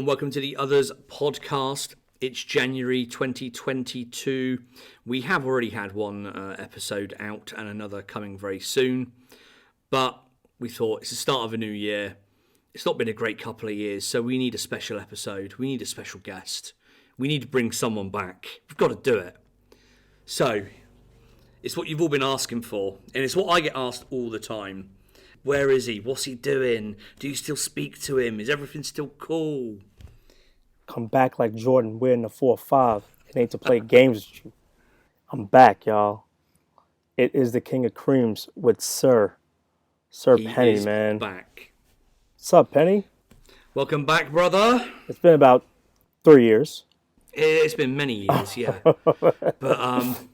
welcome to the Otherz Podcast. It's January 2022. We have already had one episode out and another coming very soon. But we thought it's the start of a new year. It's not been a great couple of years, so we need a special episode. We need a special guest. We need to bring someone back. We've got to do it. So, it's what you've all been asking for, and it's what I get asked all the time. Where is he? What's he doing? Do you still speak to him? Is everything still cool? Come back like Jordan wearing the 4-5. It ain't to play games with you. I'm back, y'all. It is the King of Creamz with Sir Penny, man. Back. What's up, Penny? Welcome back, brother. It's been about 3 years. It's been many years, yeah. But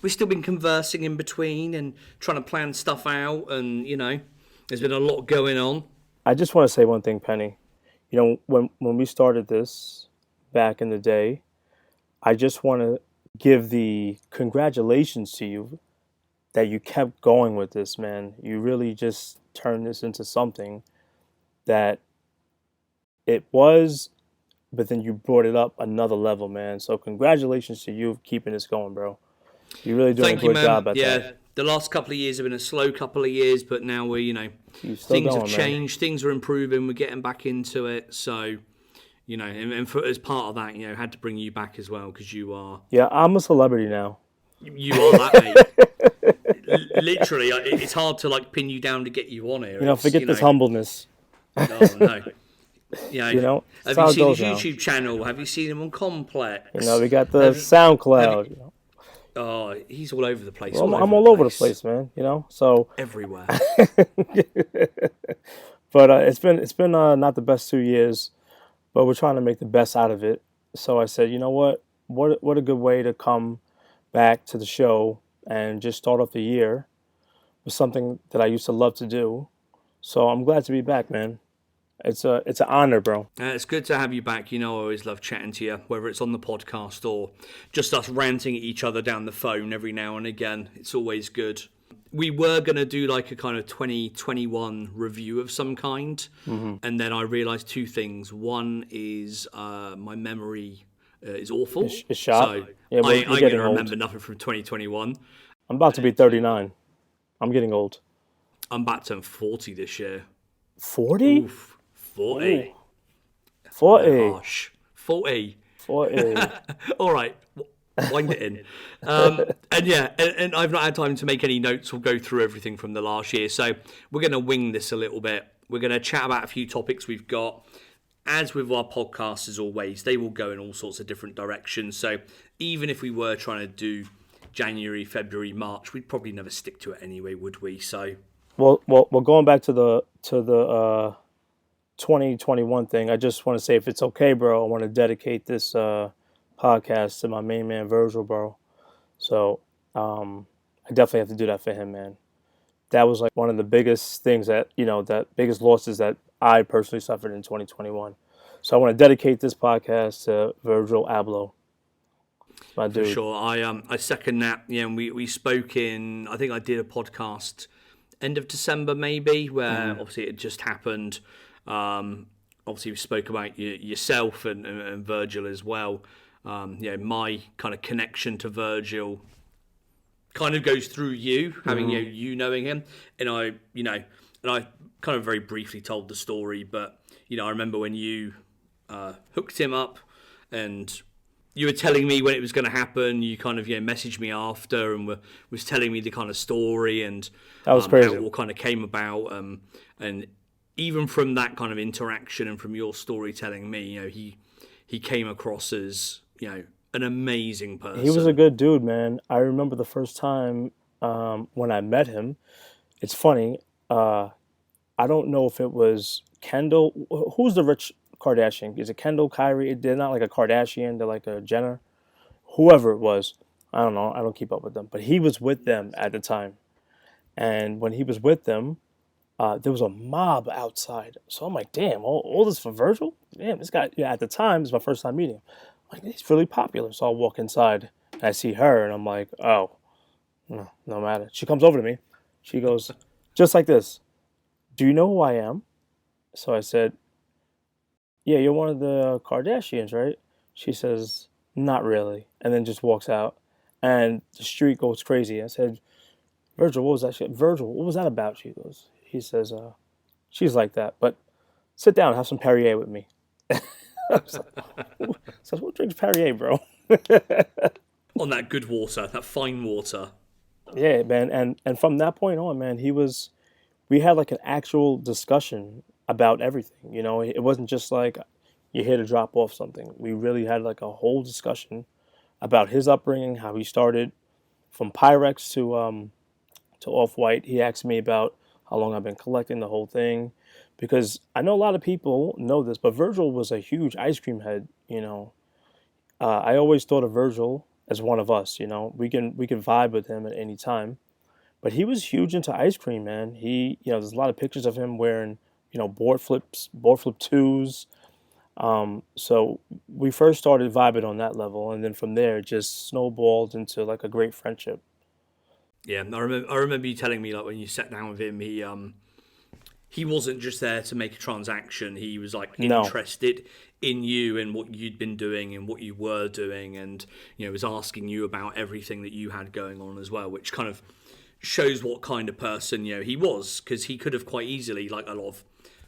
we've still been conversing in between and trying to plan stuff out, and there's been a lot going on. I just want to say one thing, Penny. When we started this back in the day, I just want to give the congratulations to you that you kept going with this, man. You really just turned this into something that it was, but then you brought it up another level, man. So congratulations to you for keeping this going, bro. You're really doing a good job at that. Yeah, the last couple of years have been a slow couple of years, but now we're, things have changed, man. Things are improving, we're getting back into it. So, and as part of that, had to bring you back as well because you are... Yeah, I'm a celebrity now. You are that, mate. Literally, it's hard to pin you down to get you on here. Forget this humbleness. Oh, no. Have you seen his YouTube channel? Have you seen him on Complex? We got the SoundCloud. Oh, he's all over the place. Well, I'm all over the place, man. So everywhere. But it's been not the best 2 years, but we're trying to make the best out of it. So I said, you know what? What a good way to come back to the show and just start off the year with something that I used to love to do. So I'm glad to be back, man. It's an honor, bro. It's good to have you back. I always love chatting to you, whether it's on the podcast or just us ranting at each other down the phone every now and again. It's always good. We were going to do a kind of 2021 review of some kind, and then I realised two things. One is my memory is awful. It's shot. So yeah, I'm going to remember nothing from 2021. I'm about to be 39. I'm getting old. I'm about to turn 40 this year. 40? Oof. 40. 40. Gosh. 40. 40. All right. Wind it in. And I've not had time to make any notes or go through everything from the last year. So we're going to wing this a little bit. We're going to chat about a few topics we've got. As with our podcasts, as always, they will go in all sorts of different directions. So even if we were trying to do January, February, March, we'd probably never stick to it anyway, would we? So... Well, going back to the 2021 thing, I just want to say, if it's okay, bro, I want to dedicate this podcast to my main man, Virgil, bro. So I definitely have to do that for him, man. That was one of the biggest things that biggest losses that I personally suffered in 2021. So I want to dedicate this podcast to Virgil Abloh. My dude. For sure. I second that. We spoke in, I think I did a podcast end of December maybe, where obviously it just happened. Obviously we spoke about yourself and Virgil as well. My kind of connection to Virgil kind of goes through you, having you knowing him, and I kind of very briefly told the story, but I remember when you hooked him up and you were telling me when it was going to happen. You kind of messaged me after and was telling me the kind of story and that was crazy. How it all kind of came about. And even from that kind of interaction and from your story telling me, he came across as an amazing person. He was a good dude, man. I remember the first time when I met him. It's funny. I don't know if it was Kendall. Who's the rich Kardashian? Is it Kendall, Kyrie? They're not like a Kardashian. They're like a Jenner. Whoever it was. I don't know. I don't keep up with them. But he was with them at the time. And when he was with them, there was a mob outside. So I'm like, damn, all this for Virgil? Damn, this guy, at the time, it's my first time meeting him. I'm like, he's really popular. So I'll walk inside and I see her and I'm like, oh, no matter. She comes over to me. She goes, just like this. Do you know who I am? So I said, yeah, you're one of the Kardashians, right? She says, not really, and then just walks out. And the street goes crazy. I said, Virgil, what was that shit? Virgil, what was that about? He says, she's like that, but sit down, have some Perrier with me. I was like, says, what drinks Perrier, bro? On that good water, that fine water. Yeah, man, and from that point on, man, we had like an actual discussion about everything. You know, it wasn't just like you're here to drop off something. We really had like a whole discussion about his upbringing, how he started from Pyrex to Off White. He asked me about how long I've been collecting the whole thing, because I know a lot of people know this, but Virgil was a huge ice cream head. You know, I always thought of Virgil as one of us. You know, we can vibe with him at any time. But he was huge into ice cream, man. There's a lot of pictures of him wearing, board flip twos. So we first started vibing on that level, and then from there, it just snowballed into like a great friendship. Yeah, I remember you telling me like when you sat down with him, he wasn't just there to make a transaction. He was like No, interested in you and what you'd been doing and what you were doing, and was asking you about everything that you had going on as well, which kind of shows what kind of person he was, because he could have quite easily, like a lot of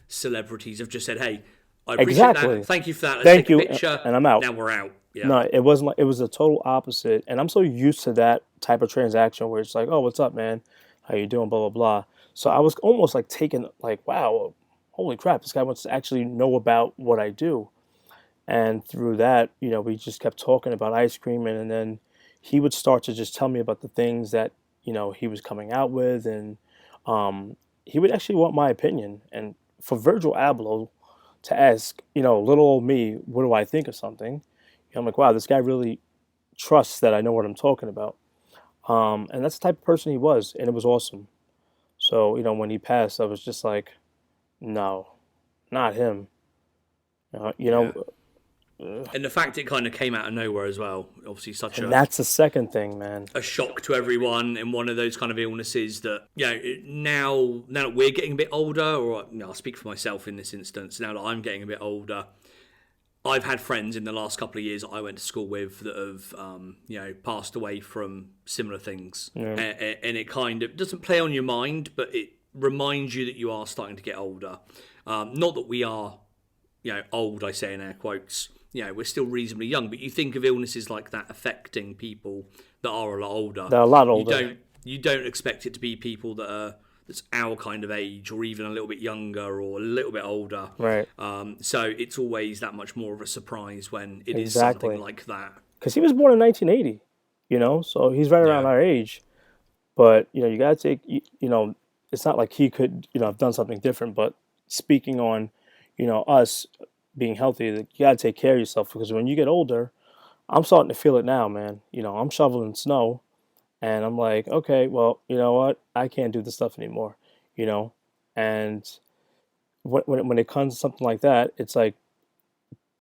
celebrities, have just said, "Hey, I appreciate that. exactly. Thank you for that. Let's Thank take a you, picture. and I'm out. Now we're out." Yeah, No, it wasn't like it was the total opposite. And I'm so used to that type of transaction where it's like, oh, what's up, man? How you doing? Blah blah blah. So I was almost like taken like, wow, holy crap, this guy wants to actually know about what I do. And through that, we just kept talking about ice cream, and then he would start to just tell me about the things that he was coming out with, and he would actually want my opinion. And for Virgil Abloh to ask, little old me, what do I think of something? I'm like, wow, this guy really trusts that I know what I'm talking about. And that's the type of person he was, and it was awesome. So, when he passed, I was just like, no, not him. You yeah. know, And the fact it kind of came out of nowhere as well. Obviously, such and a that's the second thing, man. a shock to everyone, and one of those kind of illnesses that now that we're getting a bit older, or I'll speak for myself in this instance. Now that I'm getting a bit older, I've had friends in the last couple of years that I went to school with that have, passed away from similar things, Yeah. and it kind of doesn't play on your mind, but it reminds you that you are starting to get older. Not that we are, old. I say in air quotes. We're still reasonably young, but you think of illnesses like that affecting people that are a lot older. They're a lot You older. don't expect it to be people that's our kind of age, or even a little bit younger, or a little bit older. Right. So it's always that much more of a surprise when it is Exactly. something like that. Because he was born in 1980, so he's right around Yeah, our age. But, you got to take, it's not like he could, have done something different. But speaking on, us being healthy, you got to take care of yourself, because when you get older, I'm starting to feel it now, man. I'm shoveling snow, and I'm like, okay, well, you know what? I can't do this stuff anymore, you know? And when it comes to something like that, it's like,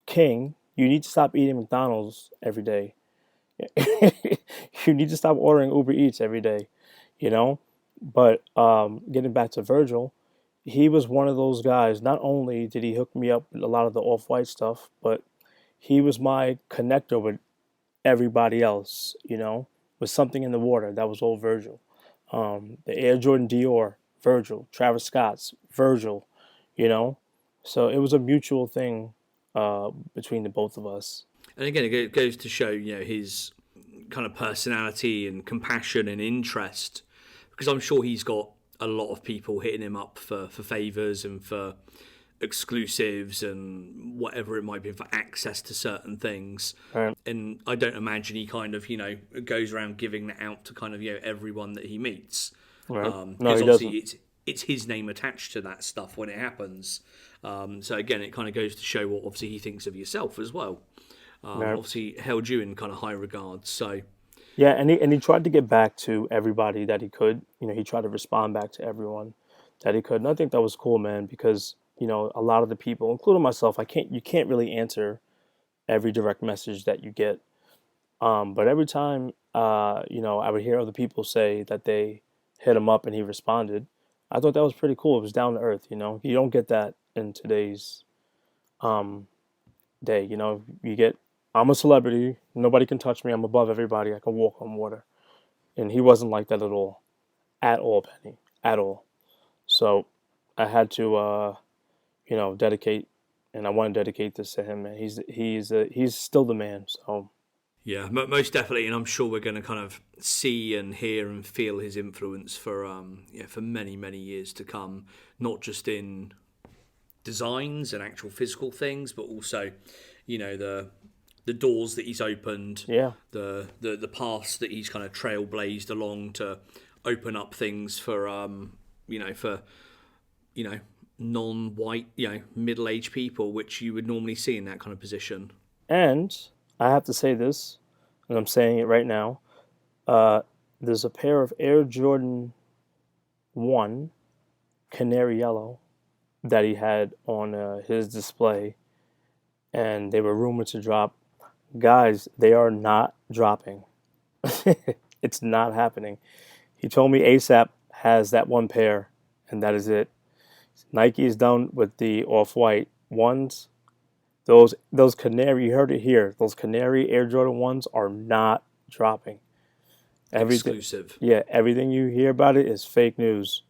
King, you need to stop eating McDonald's every day. You need to stop ordering Uber Eats every day, you know? But getting back to Virgil, he was one of those guys. Not only did he hook me up with a lot of the off-white stuff, but he was my connector with everybody else, with something in the water. That was all Virgil. The Air Jordan Dior, Virgil. Travis Scott's, Virgil, you know? So it was a mutual thing between the both of us. and again, it goes to show his kind of personality and compassion and interest, because I'm sure he's got a lot of people hitting him up for favors and for exclusives and whatever it might be, for access to certain things. Right? And I don't imagine he kind of goes around giving that out to kind of everyone that he meets, Right? No, because he obviously doesn't. it's his name attached to that stuff when it happens. So again, it kind of goes to show what obviously he thinks of yourself as well. Right. Obviously held you in kind of high regards. So Yeah, and he tried to get back to everybody that he could. He tried to respond back to everyone that he could. And I think that was cool, man, because a lot of the people, including myself, you can't really answer every direct message that you get. But every time, I would hear other people say that they hit him up and he responded. I thought that was pretty cool. It was down to earth. You don't get that in today's day. You know, I'm a celebrity. Nobody can touch me. I'm above everybody. I can walk on water. And he wasn't like that at all, Penny, at all. So I had to, dedicate, and I want to dedicate this to him. Man, he's still the man. So Yeah, most definitely, and I'm sure we're going to kind of see and hear and feel his influence for many years to come. Not just in designs and actual physical things, but also, the doors that he's opened, yeah, the paths that he's kind of trailblazed along to open up things for non-white, middle-aged people, which you would normally see in that kind of position. and I have to say this, and I'm saying it right now. There's a pair of Air Jordan 1 Canary Yellow that he had on his display, and they were rumored to drop. Guys, they are not dropping. It's not happening. He told me ASAP has that one pair, and that is it. Nike is done with the off-white ones. Those Canary, you heard it here. Those Canary Air Jordan 1s are not dropping. Everything, Exclusive. yeah, everything you hear about it is fake news,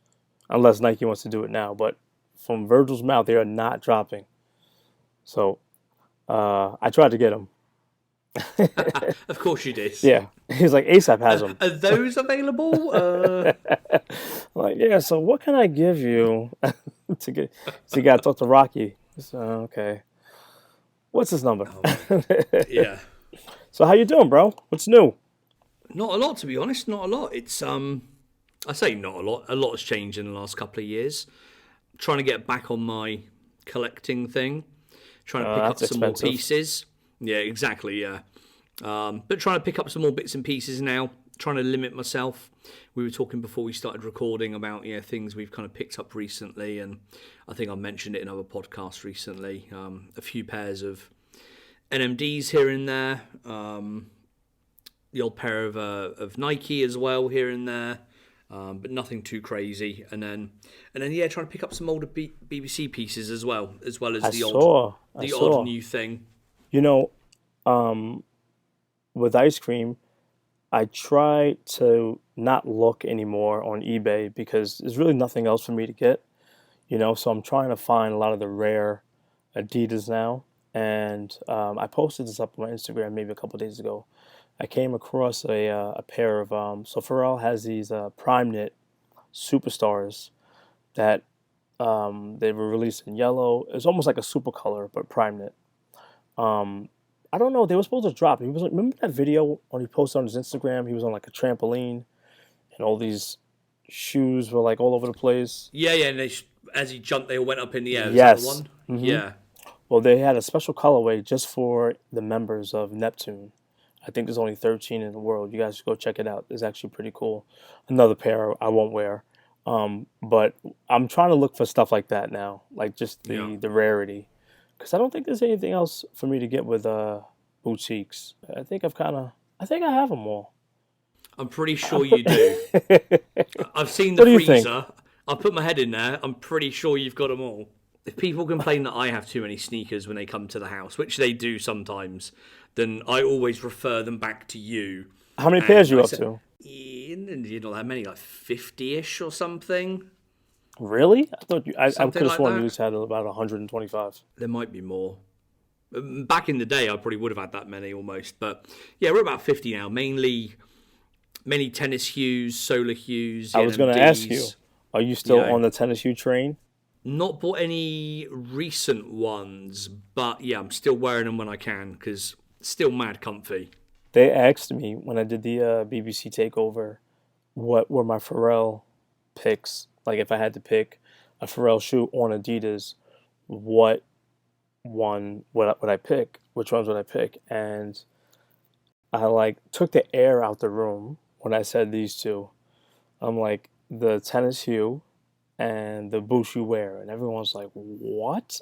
unless Nike wants to do it now. But from Virgil's mouth, they are not dropping. So I tried to get them. Of course you did. Yeah, he's like ASAP has them. Are those available? Like, yeah. So what can I give you to get? So you got to talk to Rocky. So, okay. What's his number? Yeah. So how you doing, bro? What's new? Not a lot, to be honest. Not a lot. It's I say not a lot. A lot has changed in the last couple of years. Trying to get back on my collecting thing. Trying to pick up some more pieces. Yeah, exactly. Yeah. But trying to pick up some more bits and pieces now. Trying to limit myself. We were talking before we started recording about things we've kind of picked up recently, and I think I mentioned it in other podcasts recently. A few pairs of NMDs here and there. The odd pair of Nike as well here and there, but nothing too crazy. And then trying to pick up some older BBC pieces as well as the odd new thing. You know, with ice cream, I try to not look anymore on eBay because there's really nothing else for me to get. So I'm trying to find a lot of the rare Adidas now. And I posted this up on my Instagram maybe a couple of days ago. I came across a pair of so Pharrell has these Prime Knit Superstars that they were released in yellow. It's almost like a super color, but Prime Knit. I don't know. They were supposed to drop. He was like, remember that video when he posted on his Instagram? He was on like a trampoline, and all these shoes were like all over the place. Yeah. And as he jumped, they all went up in the air. Yes. Is that the one? Mm-hmm. Yeah. Well, they had a special colorway just for the members of Neptune. I think there's only 13 in the world. You guys should go check it out. It's actually pretty cool. Another pair I won't wear. But I'm trying to look for stuff like that now, like just the rarity. Because I don't think there's anything else for me to get with boutiques. I think I have them all. I'm pretty sure you do. I've seen the freezer. I'll put my head in there. I'm pretty sure you've got them all. If people complain that I have too many sneakers when they come to the house, which they do sometimes, then I always refer them back to you. How many pairs you up to? You know, how many, like 50-ish or something? Really? I thought I could have sworn like you had about 125. There might be more. Back in the day, I probably would have had that many almost. But yeah, we're about 50 now. Mainly tennis hues, solar hues. I was going to ask you, are you still on the tennis hue train? Not bought any recent ones, but yeah, I'm still wearing them when I can because still mad comfy. They asked me when I did the BBC takeover, what were my Pharrell picks? Like if I had to pick a Pharrell shoe on Adidas, what one would I pick? Which ones would I pick? And I took the air out the room when I said these two. I'm like the tennis hue and the boots you wear, and everyone's like, "What?"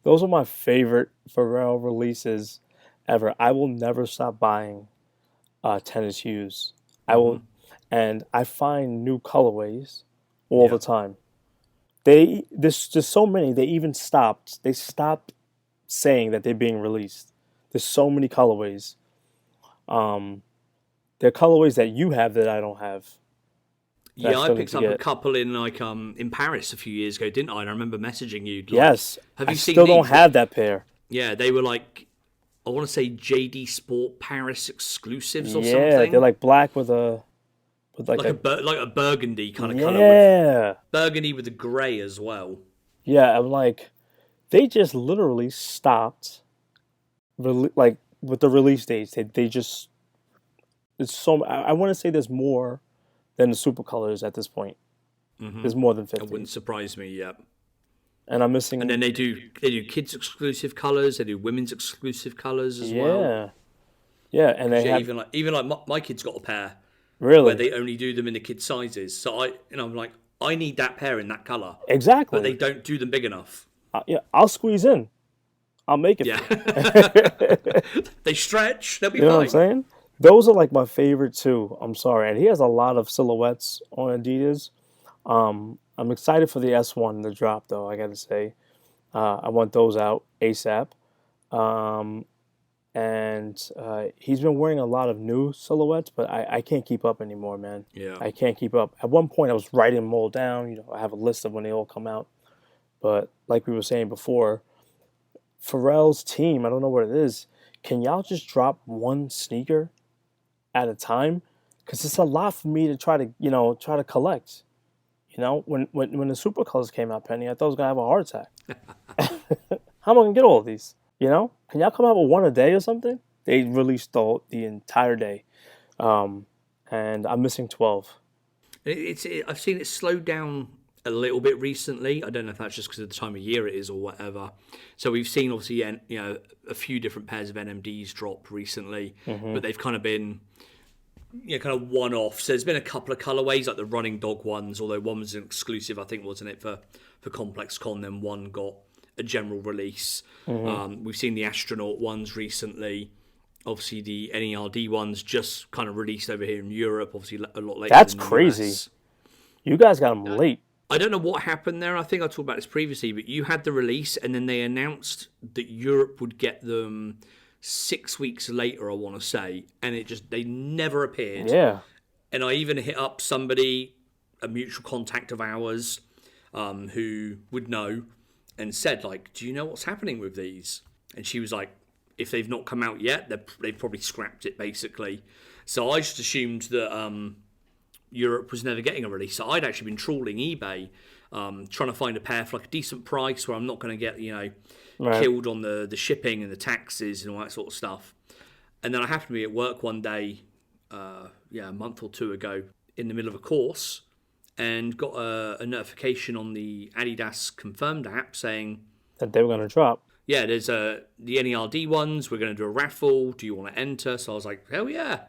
Those are my favorite Pharrell releases ever. I will never stop buying tennis hues. I will, and I find new colorways all the time. there's so many. They stopped saying that they're being released. There's so many colorways. There are colorways that you have that I don't have. Yeah, I picked up a couple in Paris a few years ago, didn't I? And I remember messaging you. Yes. Have you seen still these? don't have that pair. Yeah, they were like, I want to say JD Sport Paris exclusives or something. Yeah, they're like black with a like a burgundy kind of color. Yeah. Burgundy with a grey as well. Yeah, I'm like, they just literally stopped. Like with the release dates, they just. It's so. I want to say there's more than the super colors at this point. Mm-hmm. There's more than 50. It wouldn't surprise me. Yeah. And I'm missing. And then they do kids exclusive colors. They do women's exclusive colors as well. Yeah, and they have, even like my kids got a pair. Really? Where they only do them in the kids' sizes. So I'm like, I need that pair in that color. Exactly. But they don't do them big enough. Yeah, I'll squeeze in. I'll make it. Yeah. They stretch. They'll be fine. You know what I'm saying? Those are like my favorite too. I'm sorry. And he has a lot of silhouettes on Adidas. I'm excited for the S1 to drop though, I gotta say. I want those out ASAP. And he's been wearing a lot of new silhouettes, but I can't keep up anymore, man. Yeah. I can't keep up. At one point I was writing them all down. You know, I have a list of when they all come out. But like we were saying before, Pharrell's team, I don't know what it is. Can y'all just drop one sneaker at a time? Because it's a lot for me to try to collect. You know, when the super colors came out, Penny, I thought I was gonna have a heart attack. How am I gonna get all of these? You know, can y'all come out with one a day or something? They released the entire day, and I'm missing 12. I've seen it slow down a little bit recently. I don't know if that's just because of the time of year it is or whatever. So we've seen obviously a few different pairs of NMDs drop recently, but they've kind of been kind of one-off. So there's been a couple of colorways like the Running Dog ones, although one was an exclusive, I think, wasn't it, for Complex Con, then one got a general release. We've seen the Astronaut ones recently. Obviously the N.E.R.D ones just kind of released over here in Europe, obviously a lot later. That's than the crazy. US. You guys got them late. I don't know what happened there. I think I talked about this previously, but you had the release and then they announced that Europe would get them 6 weeks later, I want to say, and they never appeared. Yeah. And I even hit up somebody, a mutual contact of ours, who would know, and said, like, do you know what's happening with these? And she was like, if they've not come out yet, they've probably scrapped it, basically. So I just assumed that Europe was never getting a release. So I'd actually been trawling eBay, trying to find a pair for like a decent price where I'm not going to get, killed on the shipping and the taxes and all that sort of stuff. And then I happened to be at work one day, a month or two ago, in the middle of a course, and got a notification on the Adidas Confirmed app saying that they were going to drop. Yeah, there's the N.E.R.D ones. We're going to do a raffle. Do you want to enter? So I was like, hell yeah.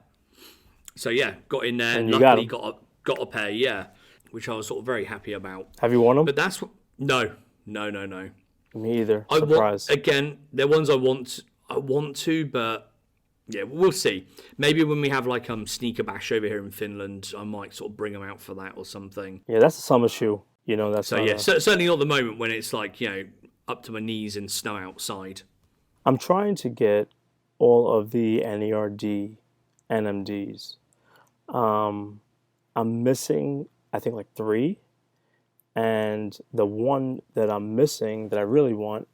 So yeah, got in there. And luckily got a pair, yeah, which I was sort of very happy about. Have you won them? But that's no. Me either. Surprise. Again, they're ones I want to, but yeah, we'll see. Maybe when we have like Sneaker Bash over here in Finland, I might sort of bring them out for that or something. Yeah, that's a summer shoe. That's so yeah. Certainly not the moment when it's like up to my knees in snow outside. I'm trying to get all of the N.E.R.D NMDs. I'm missing, I think, like 3. And the one that I'm missing that I really want.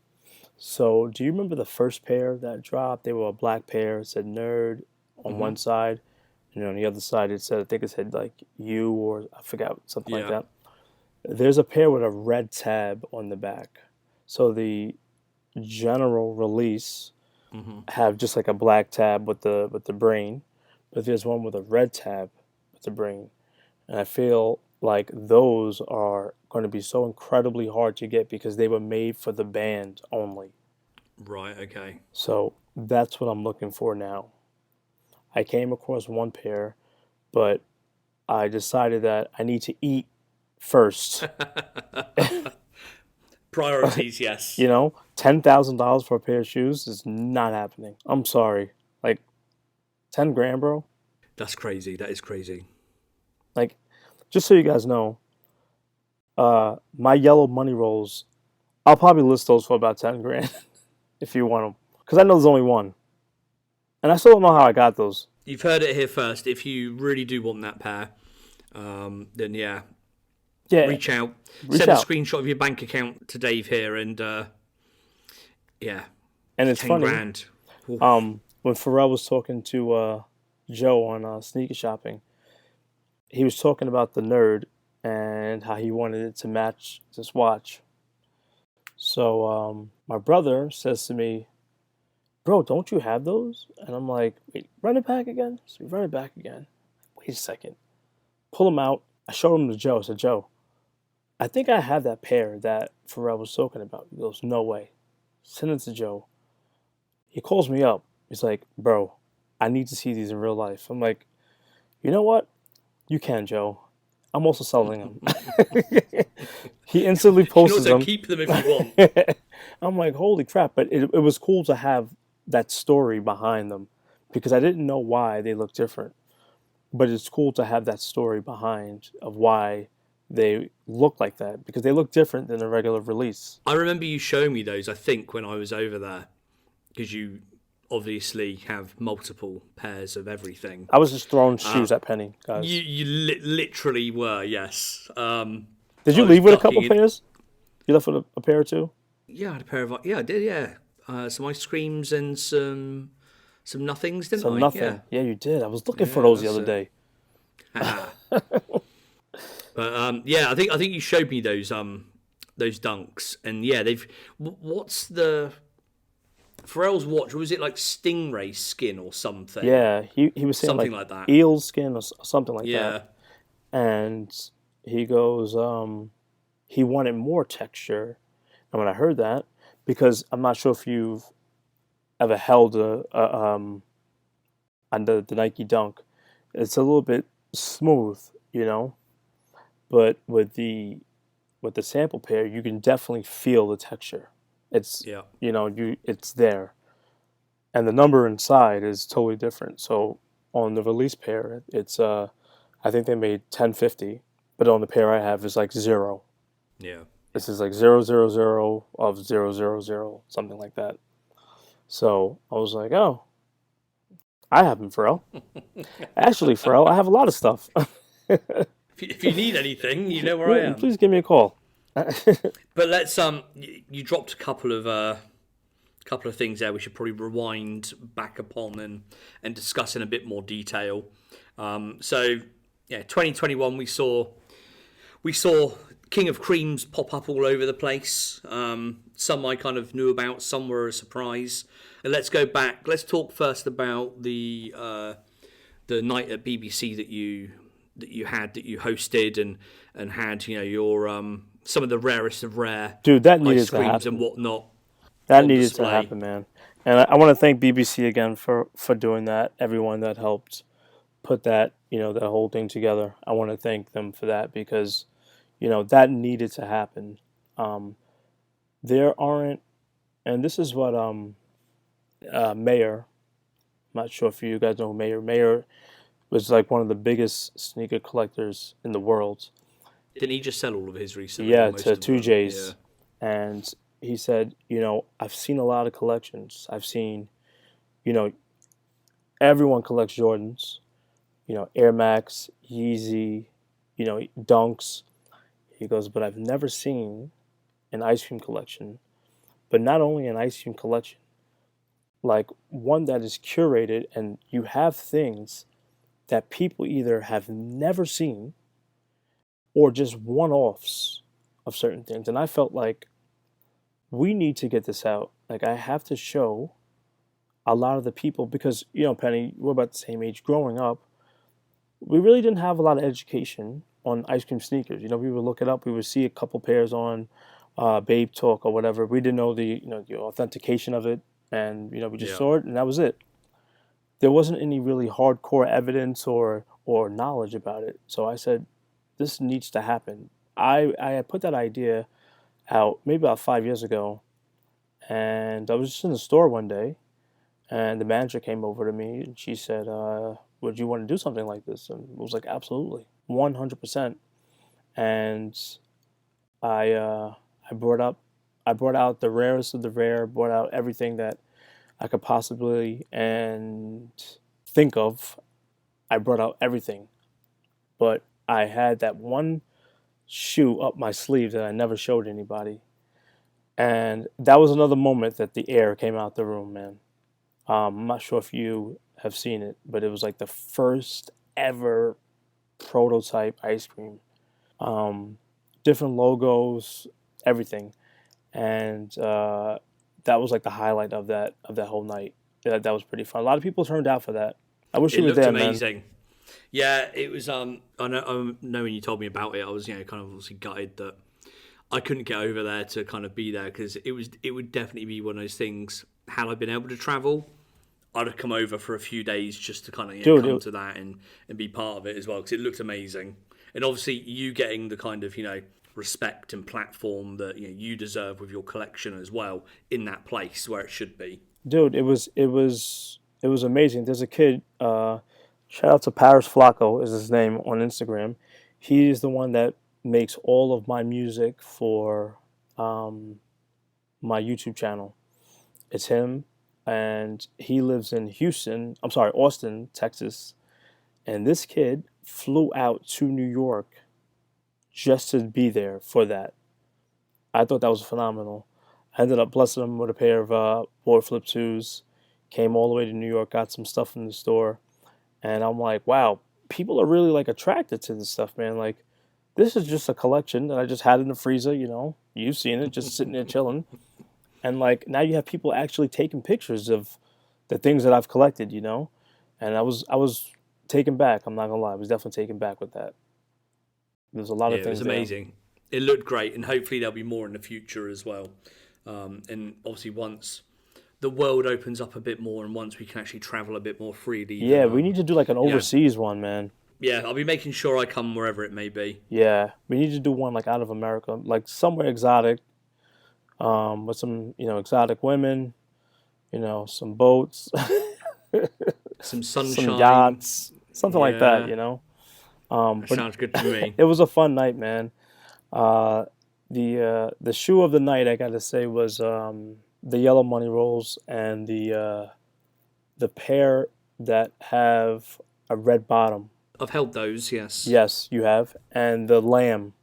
So, do you remember the first pair that dropped? They were a black pair. It said N.E.R.D on one side. And on the other side, I think it said like you or I forgot, something like that. There's a pair with a red tab on the back. So the general release have just like a black tab with the brain, but there's one with a red tab with the brain, and I feel like those are going to be so incredibly hard to get because they were made for the band only. Right. Okay. So that's what I'm looking for now. I came across one pair, but I decided that I need to eat first. Priorities, yes. $10,000 for a pair of shoes is not happening. I'm sorry. Like, 10 grand, bro? That's crazy. That is crazy. Like, just so you guys know, My yellow money rolls, I'll probably list those for about 10 grand if you want them. Because I know there's only one. And I still don't know how I got those. You've heard it here first. If you really do want that pair, then Yeah, reach out. reach Send a out. screenshot of your bank account to Dave here, and And it's 10 funny. grand. Oof. When Pharrell was talking to Joe on sneaker shopping, he was talking about the N.E.R.D and how he wanted it to match this watch. So my brother says to me, "Bro, don't you have those?" And I'm like, "Wait, run it back again?" So we run it back again. Wait a second. Pull them out. I showed them to Joe. I said, "Joe, I think I have that pair that Pharrell was talking about." He goes, "No way." Send it to Joe. He calls me up. He's like, "Bro, I need to see these in real life." I'm like, "You know what? You can, Joe. I'm also selling them." He instantly You can posted also them. keep them if you want. I'm like, holy crap. But it was cool to have that story behind them because I didn't know why they look different. But it's cool to have that story behind of why they look like that because they look different than a regular release. I remember you showing me those, I think, when I was over there, because you obviously have multiple pairs of everything. I was just throwing shoes at Penny, guys. You literally were, yes. Did you I was leave with a couple ducking it. pairs? You left with a pair or two? Yeah, I had a pair of. Yeah, I did. Yeah, some ice creams and some nothings, didn't So I? nothing. Yeah, you did. I was looking for those the that's other day. Yeah. But yeah, I think you showed me those dunks, and yeah, they've. What's the Pharrell's watch? Was it like stingray skin or something? Yeah, he was saying Something like that. eel skin or something like Yeah. that. And he goes, he wanted more texture. And when I heard that, because I'm not sure if you've ever held on the Nike Dunk, it's a little bit smooth, you know. But with the sample pair, you can definitely feel the texture. It's Yeah. it's there, and the number inside is totally different. So on the release pair, it's I think they made 1050, but on the pair I have is like zero. Yeah. This is like 000 of 000, something like that. So I was like, oh, I have them, Pharrell. Actually, Pharrell, I have a lot of stuff. If you need anything, you know where I am. Please give me a call. But let's you dropped a couple of things there we should probably rewind back upon and discuss in a bit more detail. So yeah, 2021 we saw King of Creamz pop up all over the place. Some I kind of knew about, some were a surprise. And let's go back. Let's talk first about the night at BBC that you hosted and had your some of the rarest of rare Dude, that ice needed to creams happen. and whatnot. That on needed display. to happen, man. And I want to thank BBC again for doing that. Everyone that helped put that, that whole thing together. I want to thank them for that because, that needed to happen. There aren't, and this is what Mayer. I'm not sure if you guys know Mayer. Mayer was like one of the biggest sneaker collectors in the world. Didn't he just sell all of his recently? Yeah, Most to of them? 2Js. And he said, I've seen a lot of collections. I've seen, everyone collects Jordans, Air Max, Yeezy, Dunks. He goes, but I've never seen an ice cream collection. But not only an ice cream collection, like one that is curated and you have things that people either have never seen or just one-offs of certain things. And I felt like we need to get this out. Like I have to show a lot of the people because, Penny, we're about the same age. Growing up, we really didn't have a lot of education on ice cream sneakers. We would look it up. We would see a couple pairs on Babe Talk or whatever. We didn't know the authentication of it, and we just saw it, and that was it. There wasn't any really hardcore evidence or knowledge about it. So I said, this needs to happen. I had put that idea out maybe about 5 years ago, and I was just in the store one day, and the manager came over to me, and she said, would you want to do something like this? And I was like, absolutely, 100%. And I brought out the rarest of the rare, brought out everything that I could possibly and think of. I brought out everything, but I had that one shoe up my sleeve that I never showed anybody, and that was another moment that the air came out the room, man. I'm not sure if you have seen it, but it was like the first ever prototype ice cream. Um, Different logos, everything, and that was like the highlight of that whole night. That was pretty fun. A lot of people turned out for that. I wish It you were looked there, amazing. Man. Yeah, it was. I know when you told me about it, I was kind of obviously gutted that I couldn't get over there to kind of be there, because it would definitely be one of those things. Had I been able to travel, I'd have come over for a few days just to kind of come to that and be part of it as well, because it looked amazing. And obviously you getting the kind of respect and platform that you deserve with your collection as well in that place where it should be. Dude, it was amazing. There's a kid. Shout out to Paris Flacco is his name on Instagram. He's the one that makes all of my music for my YouTube channel. It's him, and he lives in Austin, Texas. And this kid flew out to New York just to be there for that. I thought that was phenomenal. I ended up blessing him with a pair of board flip 2s. Came all the way to New York, got some stuff in the store. And I'm like, wow, people are really like attracted to this stuff, man. Like, this is just a collection that I just had in the freezer, You've seen it, just sitting there chilling. And like, now you have people actually taking pictures of the things that I've collected, And I was taken back. I'm not gonna lie, I was definitely taken back with that. There's a lot of things. It was amazing. It looked great, and hopefully there'll be more in the future as well. And obviously, once the world opens up a bit more, and once we can actually travel a bit more freely. Yeah, we need to do like an overseas one, man. Yeah, I'll be making sure I come wherever it may be. Yeah, we need to do one like out of America, like somewhere exotic, with some exotic women, some boats, some sunshine, some yachts, something like that. That sounds good to me. It was a fun night, man. The shoe of the night, I gotta say, was the yellow money rolls and the pair that have a red bottom. I've held those, yes. Yes, you have. And the lamb,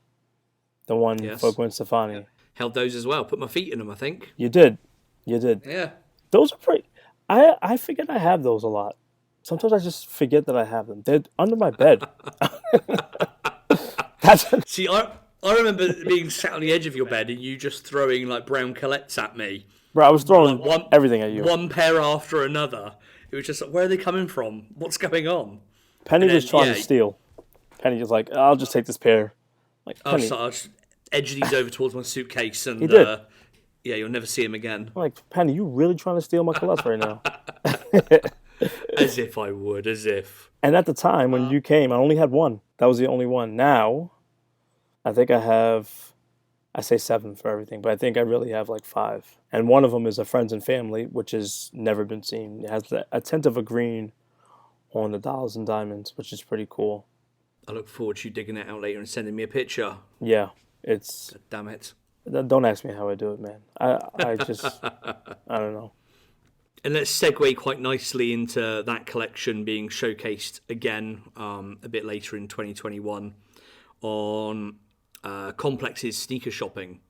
the one for Gwen Stefani. Yeah. Held those as well. Put my feet in them, I think. You did. Yeah. Those are pretty... I forget I have those a lot. Sometimes I just forget that I have them. They're under my bed. See, I remember being sat on the edge of your bed and you just throwing like brown colettes at me. Bro, I was throwing everything at you. One pair after another. It was just like, where are they coming from? What's going on? Penny was trying to steal. Penny was like, I'll just take this pair. Like, Penny. So I'll just edge these over towards my suitcase and he did. You'll never see him again. I'm like, Penny, you really trying to steal my colettes right now? As if I would, as if. And at the time when you came, I only had one. That was the only one. Now, I think I say 7 for everything, but I think I really have like 5. And one of them is a friends and family, which has never been seen. It has a tint of a green on the dollars and diamonds, which is pretty cool. I look forward to you digging it out later and sending me a picture. Yeah, it's... God damn it. Don't ask me how I do it, man. I just... I don't know. And let's segue quite nicely into that collection being showcased again a bit later in 2021 on Complex's sneaker shopping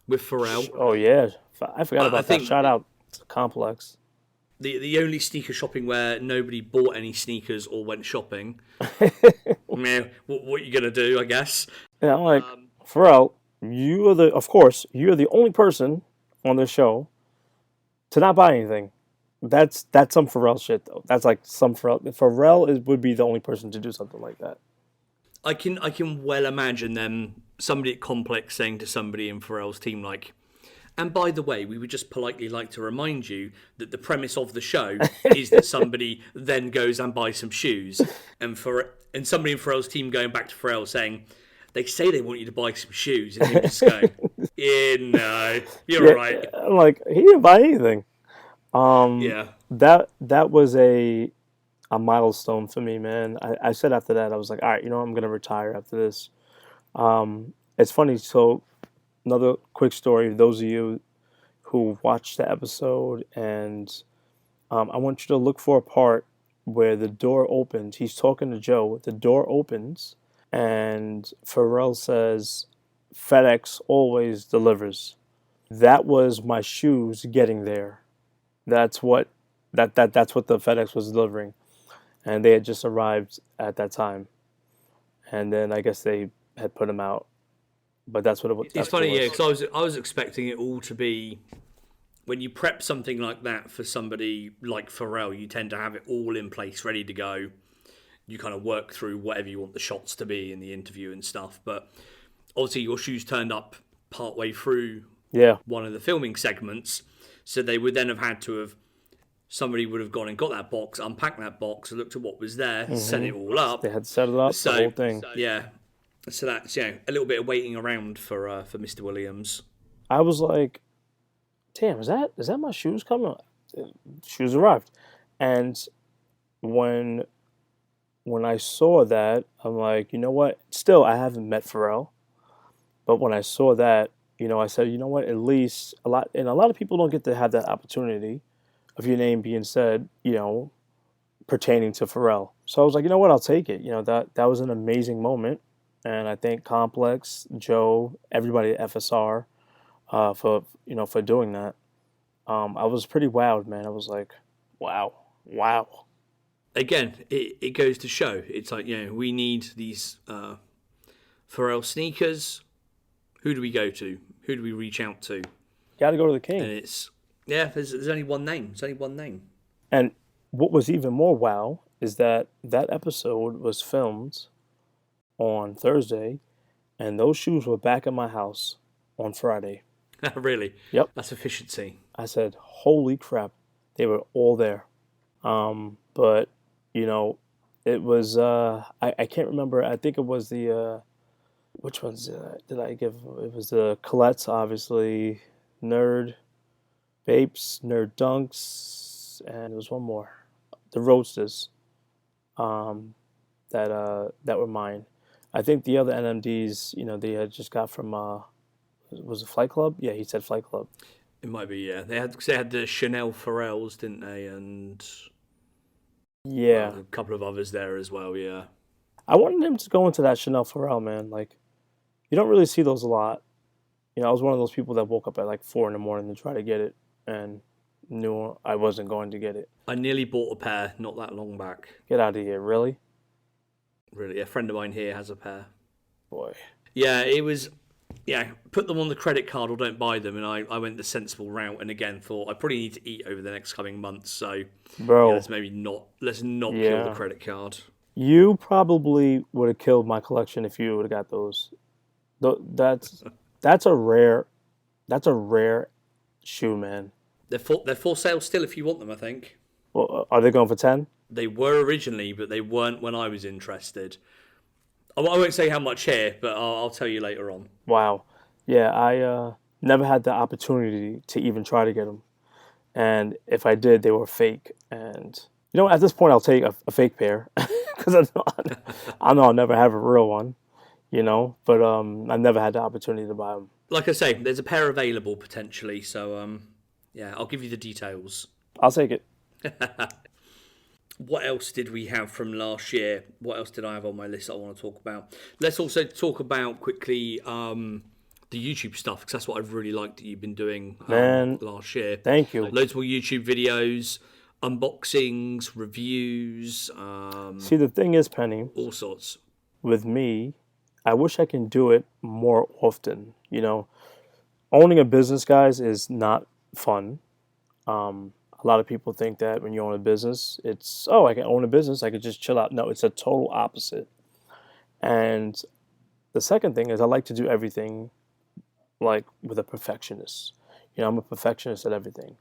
with Pharrell. Oh, yeah. I forgot about that. Shout out to Complex. The only sneaker shopping where nobody bought any sneakers or went shopping. Man, what are you going to do, I guess? Yeah, I'm like, Pharrell, you're the only person on this show to not buy anything. That's some Pharrell shit, though. That's like some Pharrell. Pharrell would be the only person to do something like that. I can well imagine somebody at Complex saying to somebody in Pharrell's team, like, and by the way, we would just politely like to remind you that the premise of the show is that somebody then goes and buys some shoes. And somebody in Pharrell's team going back to Pharrell saying, they say they want you to buy some shoes. And you just go, no, you're right. I'm like, he didn't buy anything. Yeah. That was a milestone for me, man. I said after that, I was like, all right, I'm going to retire after this. It's funny. So another quick story. Those of you who watched the episode, and I want you to look for a part where the door opens. He's talking to Joe. The door opens, and Pharrell says, "FedEx always delivers." That was my shoes getting there. That's what that's what the FedEx was delivering, and they had just arrived at that time. And then I guess they had put them out, but that's what it was. It's funny, yeah, because I was expecting it all to be, when you prep something like that for somebody like Pharrell, you tend to have it all in place, ready to go. You kind of work through whatever you want the shots to be in the interview and stuff. But obviously, your shoes turned up partway through one of the filming segments, so they would then have had to have, somebody would have gone and got that box, unpacked that box, looked at what was there, set it all up. They had set it up, the whole thing. Yeah. So that's, a little bit of waiting around for Mr. Williams. I was like, damn, is that my shoes coming? Shoes arrived. And when I saw that, I'm like, you know what? Still, I haven't met Pharrell. But when I saw that, I said, you know what? At least a lot of people don't get to have that opportunity of your name being said, pertaining to Pharrell. So I was like, you know what? I'll take it. That was an amazing moment. And I thank Complex, Joe, everybody at FSR for doing that. I was pretty wowed, man. I was like, wow. Again, it goes to show. It's like, we need these Pharrell sneakers. Who do we go to? Who do we reach out to? Got to go to the King. And there's only one name. There's only one name. And what was even more wow is that episode was filmed on Thursday, and those shoes were back at my house on Friday. Really? Yep. That's efficiency. I said, holy crap, they were all there. But, it was, I can't remember. I think it was the, which ones did I give? It was the Colette's, obviously, N.E.R.D, Vapes, N.E.R.D Dunks, and there was one more. The Roadsters, that were mine. I think the other NMDs, they had just got from, was it Flight Club? Yeah, he said Flight Club. It might be, yeah. They had the Chanel Pharrells, didn't they? And a couple of others there as well, yeah. I wanted him to go into that Chanel Pharrell, man. Like, you don't really see those a lot. I was one of those people that woke up at like 4 a.m. to try to get it and knew I wasn't going to get it. I nearly bought a pair not that long back. Get out of here, really? Really, a friend of mine here has a pair. Boy. Yeah, it was... Yeah, put them on the credit card or don't buy them, and I went the sensible route, and again thought I probably need to eat over the next coming months, so bro, let's not kill the credit card. You probably would have killed my collection if you would have got those. That's a rare shoe, man. They're for sale still if you want them, I think. Well, are they going for 10? They were originally, but they weren't when I was interested. I won't say how much here, but I'll tell you later on. Wow. Yeah, I never had the opportunity to even try to get them. And if I did, they were fake. And, at this point, I'll take a fake pair. Because I know I'll never have a real one, But I never had the opportunity to buy them. Like I say, there's a pair available potentially. So, I'll give you the details. I'll take it. What else did we have from last year? What else did I have on my list I want to talk about? Let's also talk about quickly the YouTube stuff, because that's what I've really liked that you've been doing last year. Thank you. Loads more YouTube videos, unboxings, reviews. See, the thing is, Penny, all sorts. With me, I wish I can do it more often. Owning a business, guys, is not fun. A lot of people think that when you own a business, it's, I can own a business, I could just chill out. No, it's a total opposite. And the second thing is I like to do everything like with a perfectionist. I'm a perfectionist at everything.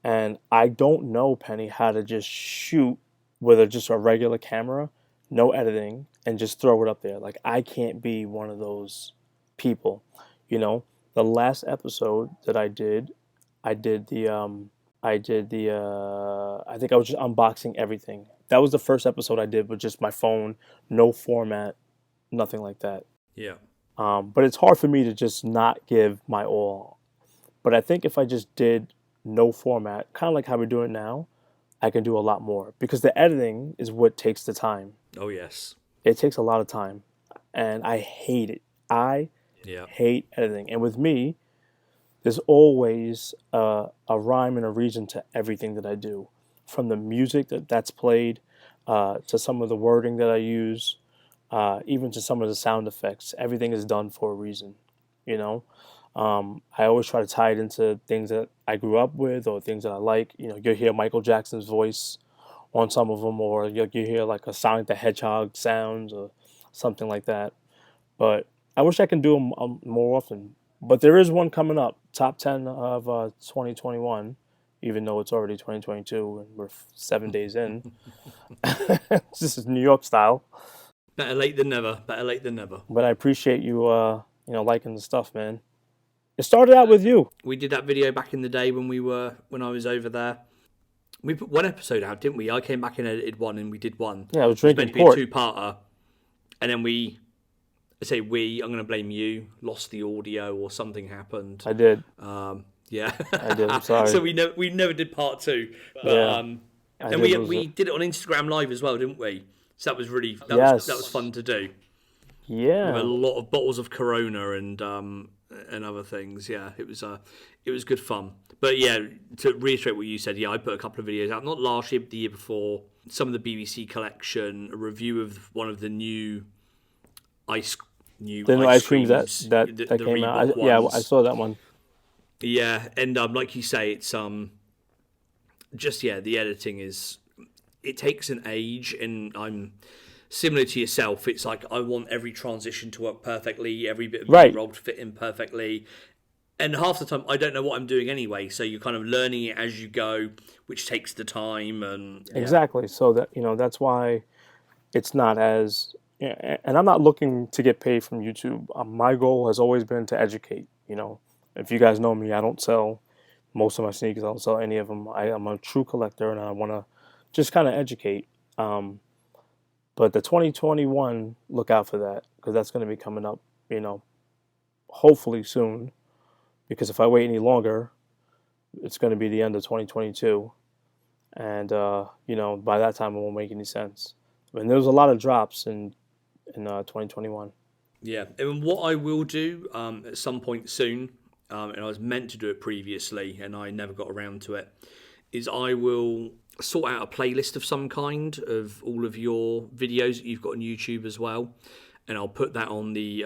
And I don't know, Penny, how to just shoot with just a regular camera, no editing, and just throw it up there. Like, I can't be one of those people. The last episode that I think I was just unboxing everything. That was the first episode I did with just my phone, no format, nothing like that. Yeah. But it's hard for me to just not give my all. But I think if I just did no format, kind of like how we're doing now, I can do a lot more because the editing is what takes the time. Oh, yes. It takes a lot of time, and I hate it. I Yeah. hate editing. And with me, there's always a rhyme and a reason to everything that I do, from the music that's played to some of the wording that I use, even to some of the sound effects. Everything is done for a reason, you know. I always try to tie it into things that I grew up with or things that I like. You know, you'll hear Michael Jackson's voice on some of them, or you hear like a Sonic the Hedgehog sounds or something like that. But I wish I can do them more often. But there is one coming up, top 10 of 2021, even though it's already 2022 and we're 7 days in. This is New York style. Better late than never. Better late than never. But I appreciate you, liking the stuff, man. It started out with you. We did that video back in the day when I was over there. We put one episode out, didn't we? I came back and edited one, and we did one. Yeah, I was drinking port. port. It was meant to be a two-parter, and then I'm going to blame you, lost the audio or something happened. I did. Yeah. I did, I'm sorry. So we never did part two. But, yeah. And we did it on Instagram Live as well, didn't we? So that was that was fun to do. Yeah. With a lot of bottles of Corona and other things. Yeah, it was good fun. But yeah, to reiterate what you said, yeah, I put a couple of videos out, not last year, but the year before. Some of the BBC collection, a review of one of the new ice creams that came out. I saw that one. Yeah, and like you say, it's the editing it takes an age, and I'm similar to yourself. It's like I want every transition to work perfectly, every bit of B-roll to fit in perfectly. And half the time, I don't know what I'm doing anyway. So you're kind of learning it as you go, which takes the time. And exactly. So that that's why it's not as. And I'm not looking to get paid from YouTube. My goal has always been to educate. If you guys know me, I don't sell most of my sneakers. I don't sell any of them. I'm a true collector, and I want to just kind of educate. But the 2021, look out for that, because that's going to be coming up. Hopefully soon. Because if I wait any longer, it's going to be the end of 2022. And, by that time, it won't make any sense. And there was a lot of drops in 2021. Yeah. And what I will do at some point soon, and I was meant to do it previously, and I never got around to it, is I will sort out a playlist of some kind of all of your videos that you've got on YouTube as well. And I'll put that on the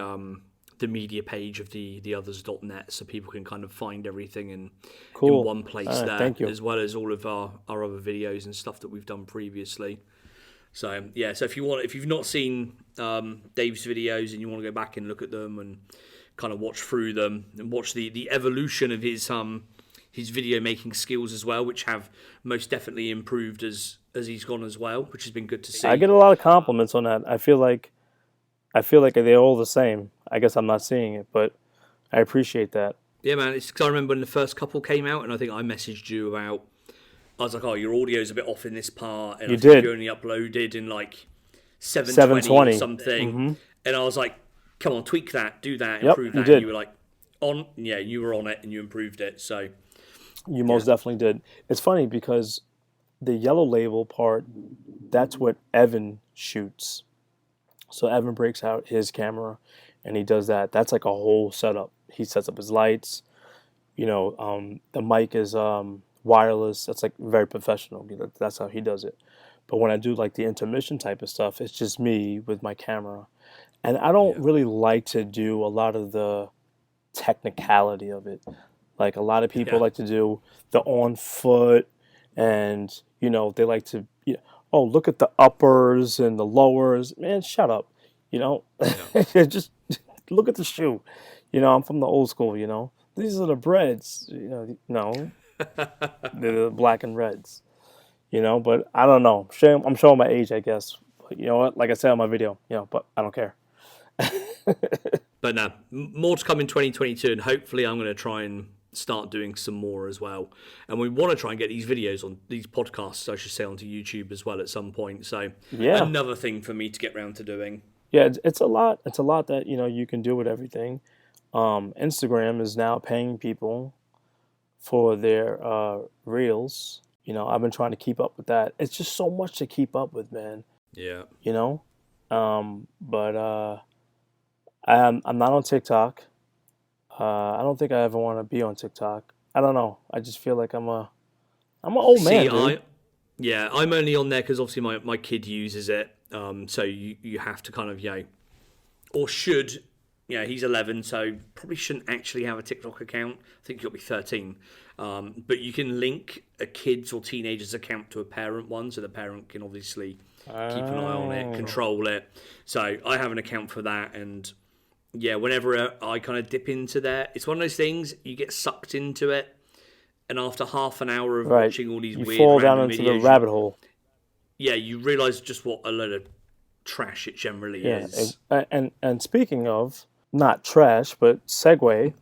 media page of the Otherz.net, so people can kind of find everything in one place there, as well as all of our other videos and stuff that we've done previously. So yeah, so if you've not seen Dave's videos and you want to go back and look at them and kind of watch through them and watch the evolution of his video making skills as well, which have most definitely improved as he's gone as well, which has been good to see. I get a lot of compliments on that. I feel like they're all the same. I guess I'm not seeing it, but I appreciate that. Yeah, man. It's because I remember when the first couple came out, and I think I messaged you about. I was like, "Oh, your audio's a bit off in this part," and you only uploaded in like 720 or something. Mm-hmm. And I was like, "Come on, tweak that, do that, improve that." And you were like, you were on it, and you improved it. So you most definitely did. It's funny because the yellow label part, that's what Evan shoots. So Evan breaks out his camera, and he does that. That's like a whole setup. He sets up his lights. The mic is wireless. That's like very professional. That's how he does it. But when I do like the intermission type of stuff, it's just me with my camera. And I don't really like to do a lot of the technicality of it. Like a lot of people like to do the on foot, and they like to look at the uppers and the lowers. Man, shut up. Just look at the shoe. I'm from the old school. These are the breads. No, they're the black and reds. But I don't know. I'm showing my age, I guess. But you know what? Like I said on my video, but I don't care. But no, more to come in 2022, and hopefully I'm going to try and start doing some more as well. And we want to try and get these videos on these podcasts, I should say, onto YouTube as well at some point. So another thing for me to get round to doing. Yeah, it's a lot. It's a lot that you can do with everything. Instagram is now paying people for their reels. I've been trying to keep up with that. It's just so much to keep up with, man. Yeah. You know, but I'm not on TikTok. I don't think I ever want to be on TikTok. I don't know. I just feel like I'm an old man, See, dude. I'm only on there because obviously my kid uses it. So you have to kind of, or should, he's 11, so probably shouldn't actually have a TikTok account. I think you'll be 13. But you can link a kid's or teenager's account to a parent one, so the parent can obviously keep an eye on it, Oh. control it. So I have an account for that, and yeah, whenever I kind of dip into there, it's one of those things you get sucked into it, and after half an hour of Right. watching all these You weird fall down random into the videos, rabbit hole. you realise just what a load of trash it generally Yeah. is. And speaking of not trash, but segue,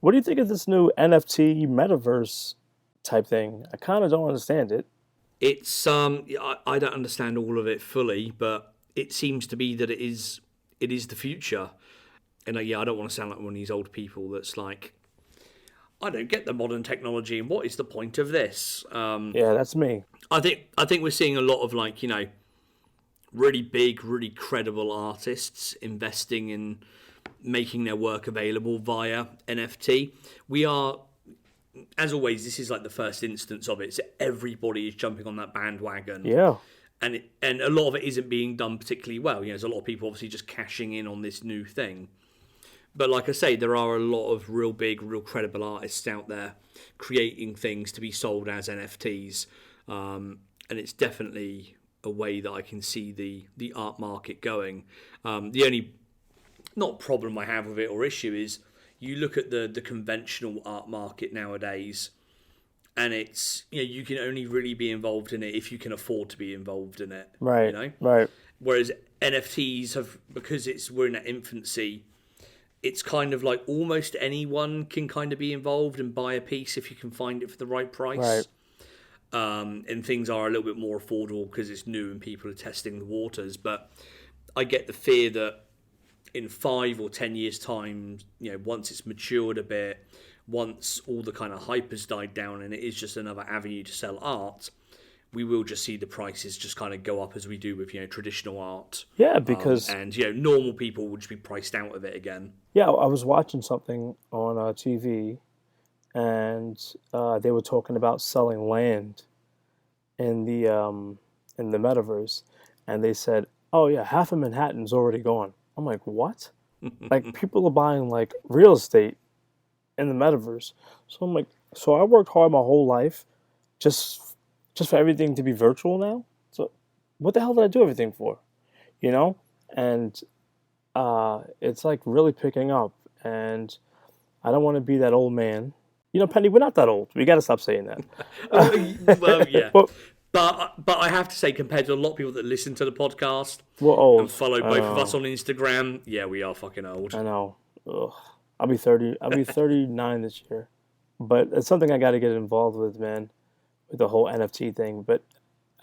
what do you think of this new NFT metaverse type thing? I kind of don't understand it. It's I don't understand all of it fully, but it seems to be that it is the future. And I don't want to sound like one of these old people that's like, I don't get the modern technology, and what is the point of this? Yeah, that's me. I think we're seeing a lot of really big, really credible artists investing in making their work available via NFT. We are, as always, this is like the first instance of it. So everybody is jumping on that bandwagon, Yeah. and a lot of it isn't being done particularly well. There's a lot of people obviously just cashing in on this new thing. But like I say, there are a lot of real big, real credible artists out there creating things to be sold as NFTs, and it's definitely a way that I can see the art market going. The only not problem I have with it or issue is you look at the conventional art market nowadays, and it's you can only really be involved in it if you can afford to be involved in it. Right. Right. Whereas NFTs have, because we're in that infancy, it's kind of like almost anyone can kind of be involved and buy a piece if you can find it for the right price. Right. And things are a little bit more affordable because it's new and people are testing the waters. But I get the fear that in 5 or 10 years' time, once it's matured a bit, once all the kind of hype has died down and it is just another avenue to sell art, we will just see the prices just kind of go up as we do with traditional art. Yeah, because and normal people will just be priced out of it again. yeah, I was watching something on TV, and they were talking about selling land in the metaverse, and they said, "Oh yeah, half of Manhattan's already gone." I'm like, "What?" Like people are buying like real estate in the metaverse. So I'm like, so I worked hard my whole life just for everything to be virtual now. So what the hell did I do everything for? You know? And it's like really picking up, and I don't want to be that old man. Penny, we're not that old. We got to stop saying that. Well, yeah. But But I have to say, compared to a lot of people that listen to the podcast we're old. and follow both of us on Instagram, yeah, we are fucking old. I know. Ugh. I'll be 30. I'll be 39 this year. But it's something I got to get involved with, man, with the whole NFT thing. But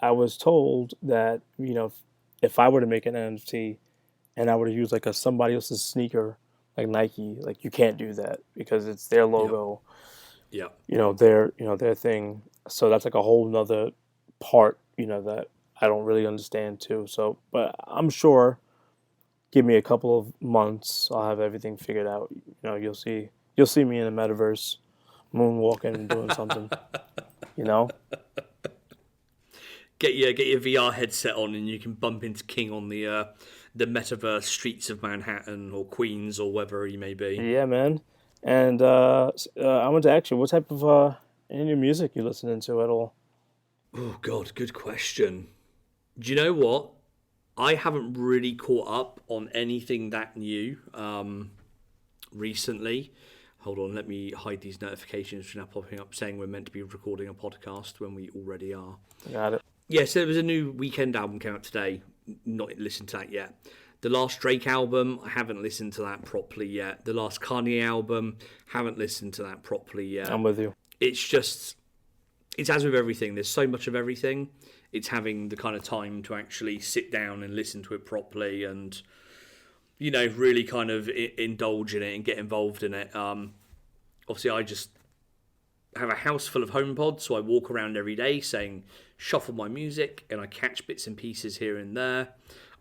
I was told that, if I were to make an NFT and I were to use like somebody else's sneaker, like Nike, like you can't do that because it's their logo. Yeah. Their thing. So that's like a whole nother part, that I don't really understand too. So, but I'm sure, give me a couple of months, I'll have everything figured out. You'll see me in the metaverse, moonwalking and doing something. Get your VR headset on and you can bump into King on the metaverse streets of Manhattan or Queens or wherever he may be. Yeah, man. And I want to ask you, what type of any music you listening to at all? Oh God, good question. Do you know what? I haven't really caught up on anything that new recently. Hold on, let me hide these notifications which are now popping up saying we're meant to be recording a podcast when we already are. Got it. Yeah, so there was a new Weekend album came out today. Not listened to that yet. The last Drake album, I haven't listened to that properly yet. The last Kanye album, haven't listened to that properly yet. I'm with you. It's as with everything. There's so much of everything. It's having the kind of time to actually sit down and listen to it properly and really kind of indulge in it and get involved in it. Obviously, I just have a house full of HomePods, so I walk around every day saying, shuffle my music, and I catch bits and pieces here and there.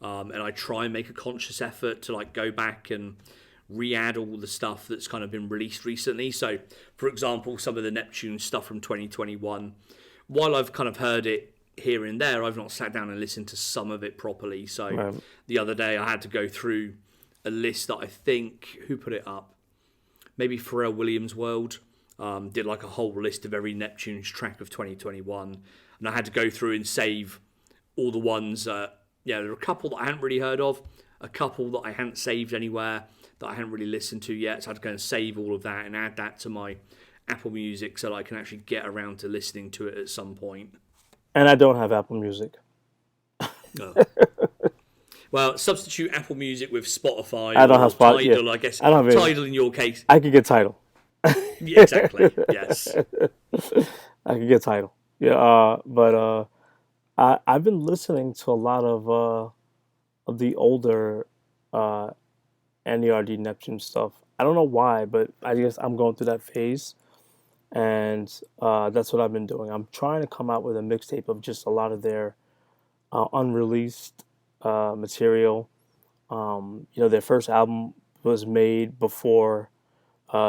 And I try and make a conscious effort to like go back and re-add all the stuff that's kind of been released recently. So, for example, some of the Neptune stuff from 2021, while I've kind of heard it here and there, I've not sat down and listened to some of it properly. So The other day I had to go through a list that I think, who put it up? Maybe Pharrell Williams World. Did like a whole list of every Neptune's track of 2021, and I had to go through and save all the ones. There were a couple that I hadn't really heard of, a couple that I hadn't saved anywhere, that I hadn't really listened to yet. So I had to go and save all of that and add that to my Apple Music so that I can actually get around to listening to it at some point. And I don't have Apple Music. Oh. Well, substitute Apple Music with Spotify. I don't have Spotify. Tidal, Yeah. I guess. I don't have Tidal in your case. I could get Tidal. Yeah, exactly. Yes. I could get Tidal. Yeah, but I've been listening to a lot of the older N.E.R.D. Neptune stuff. I don't know why, but I guess I'm going through that phase, and that's what I've been doing. I'm trying to come out with a mixtape of just a lot of their unreleased material. Their first album was made before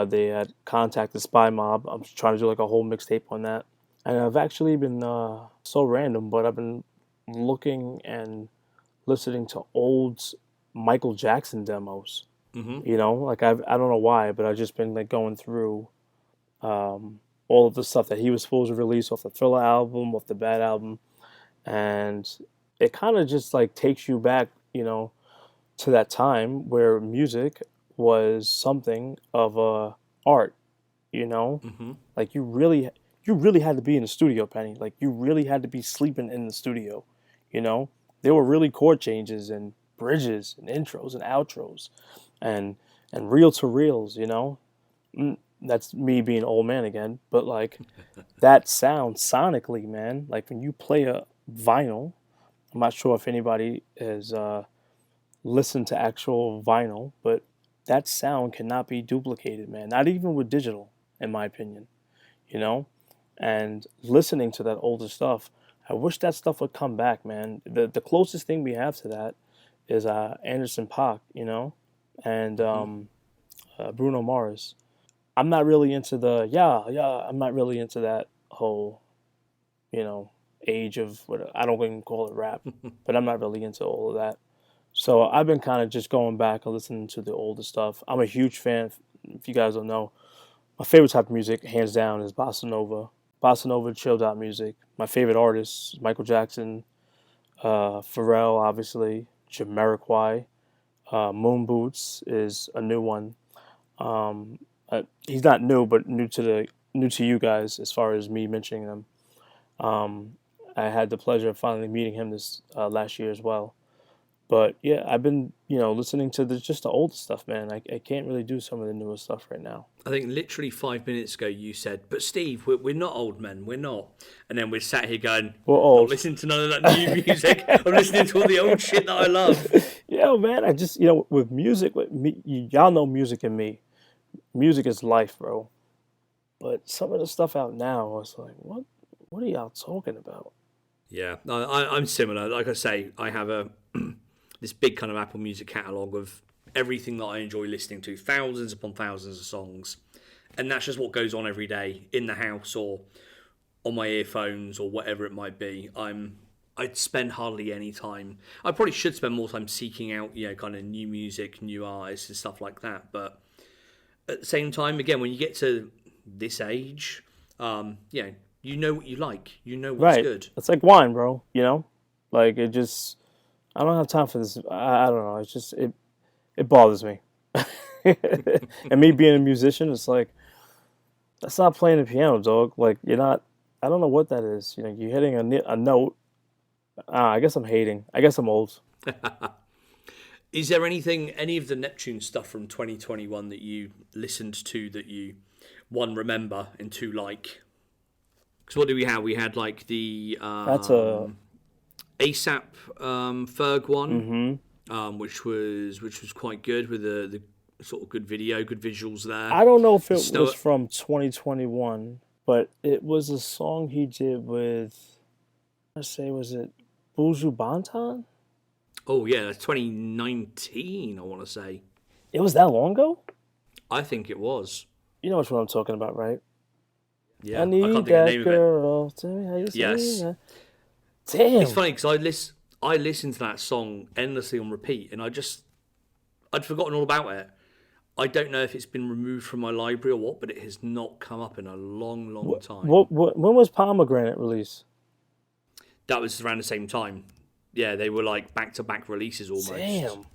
they had contacted Spy Mob. I'm trying to do like a whole mixtape on that. And I've actually been so random, but I've been looking and listening to old Michael Jackson demos. Mm-hmm. I don't know why, but I've just been like going through all of the stuff that he was supposed to release off the Thriller album, off the Bad album, and it kind of just like takes you back, to that time where music was something of a art, Mm-hmm. like you really had to be in the studio, Penny. Like you really had to be sleeping in the studio, There were really chord changes and bridges and intros and outros, and reel to reels, That's me being an old man again, but like that sound sonically, man. Like when you play a vinyl, I'm not sure if anybody has listened to actual vinyl, but that sound cannot be duplicated, man. Not even with digital, in my opinion, And listening to that older stuff, I wish that stuff would come back, man. The closest thing we have to that is Anderson .Paak, and Bruno Mars. I'm not really into I'm not really into that whole, age of what I don't even call it rap, but I'm not really into all of that. So I've been kind of just going back and listening to the older stuff. I'm a huge fan. If you guys don't know, my favorite type of music, hands down, is bossa nova, chilled out music. My favorite artists, Michael Jackson, Pharrell, obviously, Jamiroquai, Moon Boots is a new one. He's not new, but new to you guys as far as me mentioning them. I had the pleasure of finally meeting him this last year as well. But yeah, I've been, listening to just the older stuff, man. I can't really do some of the newer stuff right now. I think literally 5 minutes ago you said, but Steve, we're not old men, we're not. And then we're sat here going, we're old. I'm listening to none of that new music. I'm listening to all the old shit that I love. Yeah, man, I just, with music, with me, y'all know music and me. Music is life, bro. But some of the stuff out now, I was like, what are y'all talking about? Yeah, I'm similar. Like I say, I have this big kind of Apple Music catalogue of everything that I enjoy listening to, thousands upon thousands of songs. And that's just what goes on every day in the house or on my earphones or whatever it might be. I'd spend hardly any time. I probably should spend more time seeking out, kind of new music, new artists and stuff like that. But at the same time, again, when you get to this age, you know what you like. You know what's good. It's like wine, bro. Like it just, I don't have time for this. I don't know. It's just, it bothers me. And me being a musician, it's like, that's not playing the piano, dog. Like you're not, I don't know what that is. You're hitting a note. I guess I'm hating. I guess I'm old. Is there any of the Neptune stuff from 2021 that you listened to that you, one, remember, and two, like? Because what do we have? We had like the That's a ASAP Ferg one. which was quite good with the sort of good video, good visuals there. I don't know if it Snow. was from 2021, but it was a song he did with, let's say, was it Buju Banton? Oh yeah, that's 2019. I want to say. It was that long ago? I think it was. You know which one I'm talking about, right? Yeah, I I need can't think of the that name of it. girl. Tell me how you say Yes. that. Damn. It's funny because I listened to that song endlessly on repeat, and I'd forgotten all about it. I don't know if it's been removed from my library or what, but it has not come up in a long, long time. When was Pomegranate released? That was around the same time. Yeah, they were like back-to-back releases almost. Damn.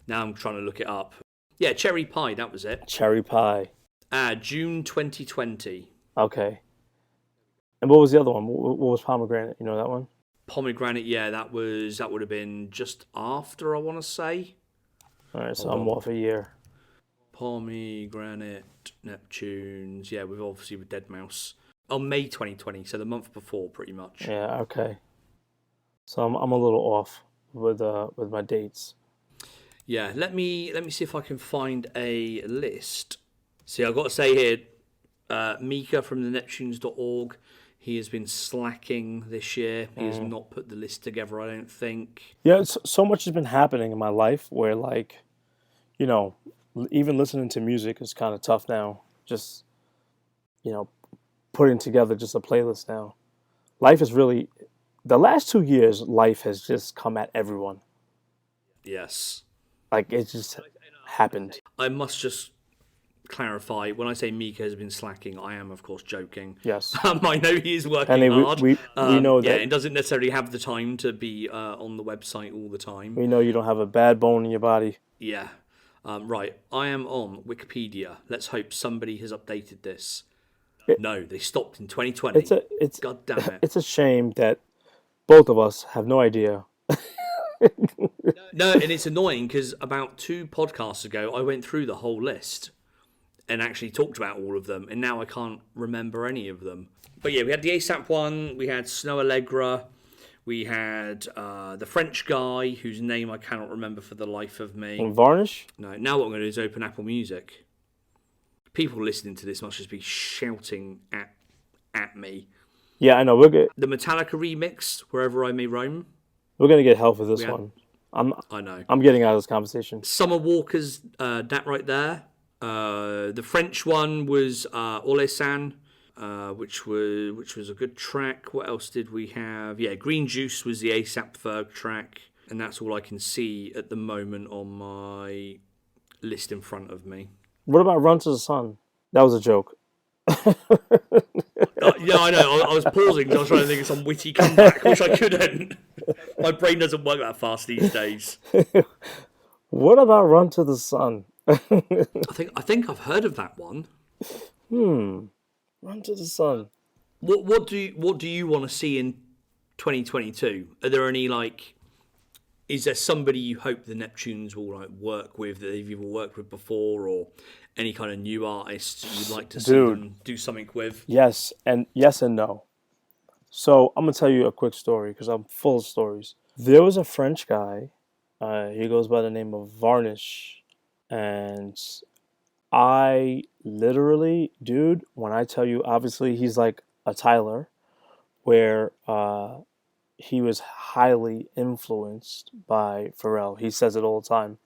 Now I'm trying to look it up. Yeah, Cherry Pie, that was it. Cherry Pie. June 2020. Okay. And what was the other one? What was Pomegranate? You know that one? Pomegranate, yeah, that would have been just after, I want to say. All right, so I'm off a year. Pomegranate, Neptunes, yeah, with Deadmau5. Oh, May 2020, so the month before, pretty much. Yeah, okay. So I'm a little off with my dates. Yeah, let me see if I can find a list. See, I've got to say here, Mika from the Neptunes.org, he has been slacking this year. He has not put the list together, I don't think. Yeah, so much has been happening in my life where, like, you know, even listening to music is kind of tough now. Just, putting together just a playlist now. Life is really, the last 2 years, life has just come at everyone. Yes. Like, it just happened. I must just clarify, when I say Mika has been slacking, I am, of course, joking. Yes. I know he is working hard. We know that. Yeah, and doesn't necessarily have the time to be on the website all the time. We know you don't have a bad bone in your body. Yeah. Right, I am on Wikipedia. Let's hope somebody has updated this. No, they stopped in 2020. God damn it. It's a shame that both of us have no idea. No, and it's annoying because about 2 podcasts ago, I went through the whole list and actually talked about all of them, and now I can't remember any of them. But yeah, we had the ASAP one, we had Snow Allegra, we had the French guy, whose name I cannot remember for the life of me. And Varnish? No, now what I'm going to do is open Apple Music. People listening to this must just be shouting at me. Yeah, I know. The Metallica remix, Wherever I May Roam. We're going to get hell for this one. I know. I'm getting out of this conversation. Summer Walker's that right there. The French one was Ole San, which was a good track. What else did we have? Yeah, Green Juice was the ASAP Ferg track, and that's all I can see at the moment on my list in front of me. What about Run to the Sun? That was a joke. Yeah, I know. I was pausing because I was trying to think of some witty comeback, which I couldn't. My brain doesn't work that fast these days. What about Run to the Sun? I think I've heard of that one. Run to the Sun. What do you want to see in 2022? Are there any is there somebody you hope the Neptunes will work with that they've either worked with before, or any kind of new artists you'd like to see them do something with? Yes and no. So I'm gonna tell you a quick story because I'm full of stories. There was a French guy. He goes by the name of Varnish, and I literally, dude, when I tell you, obviously he's like a Tyler, where he was highly influenced by Pharrell. He says it all the time.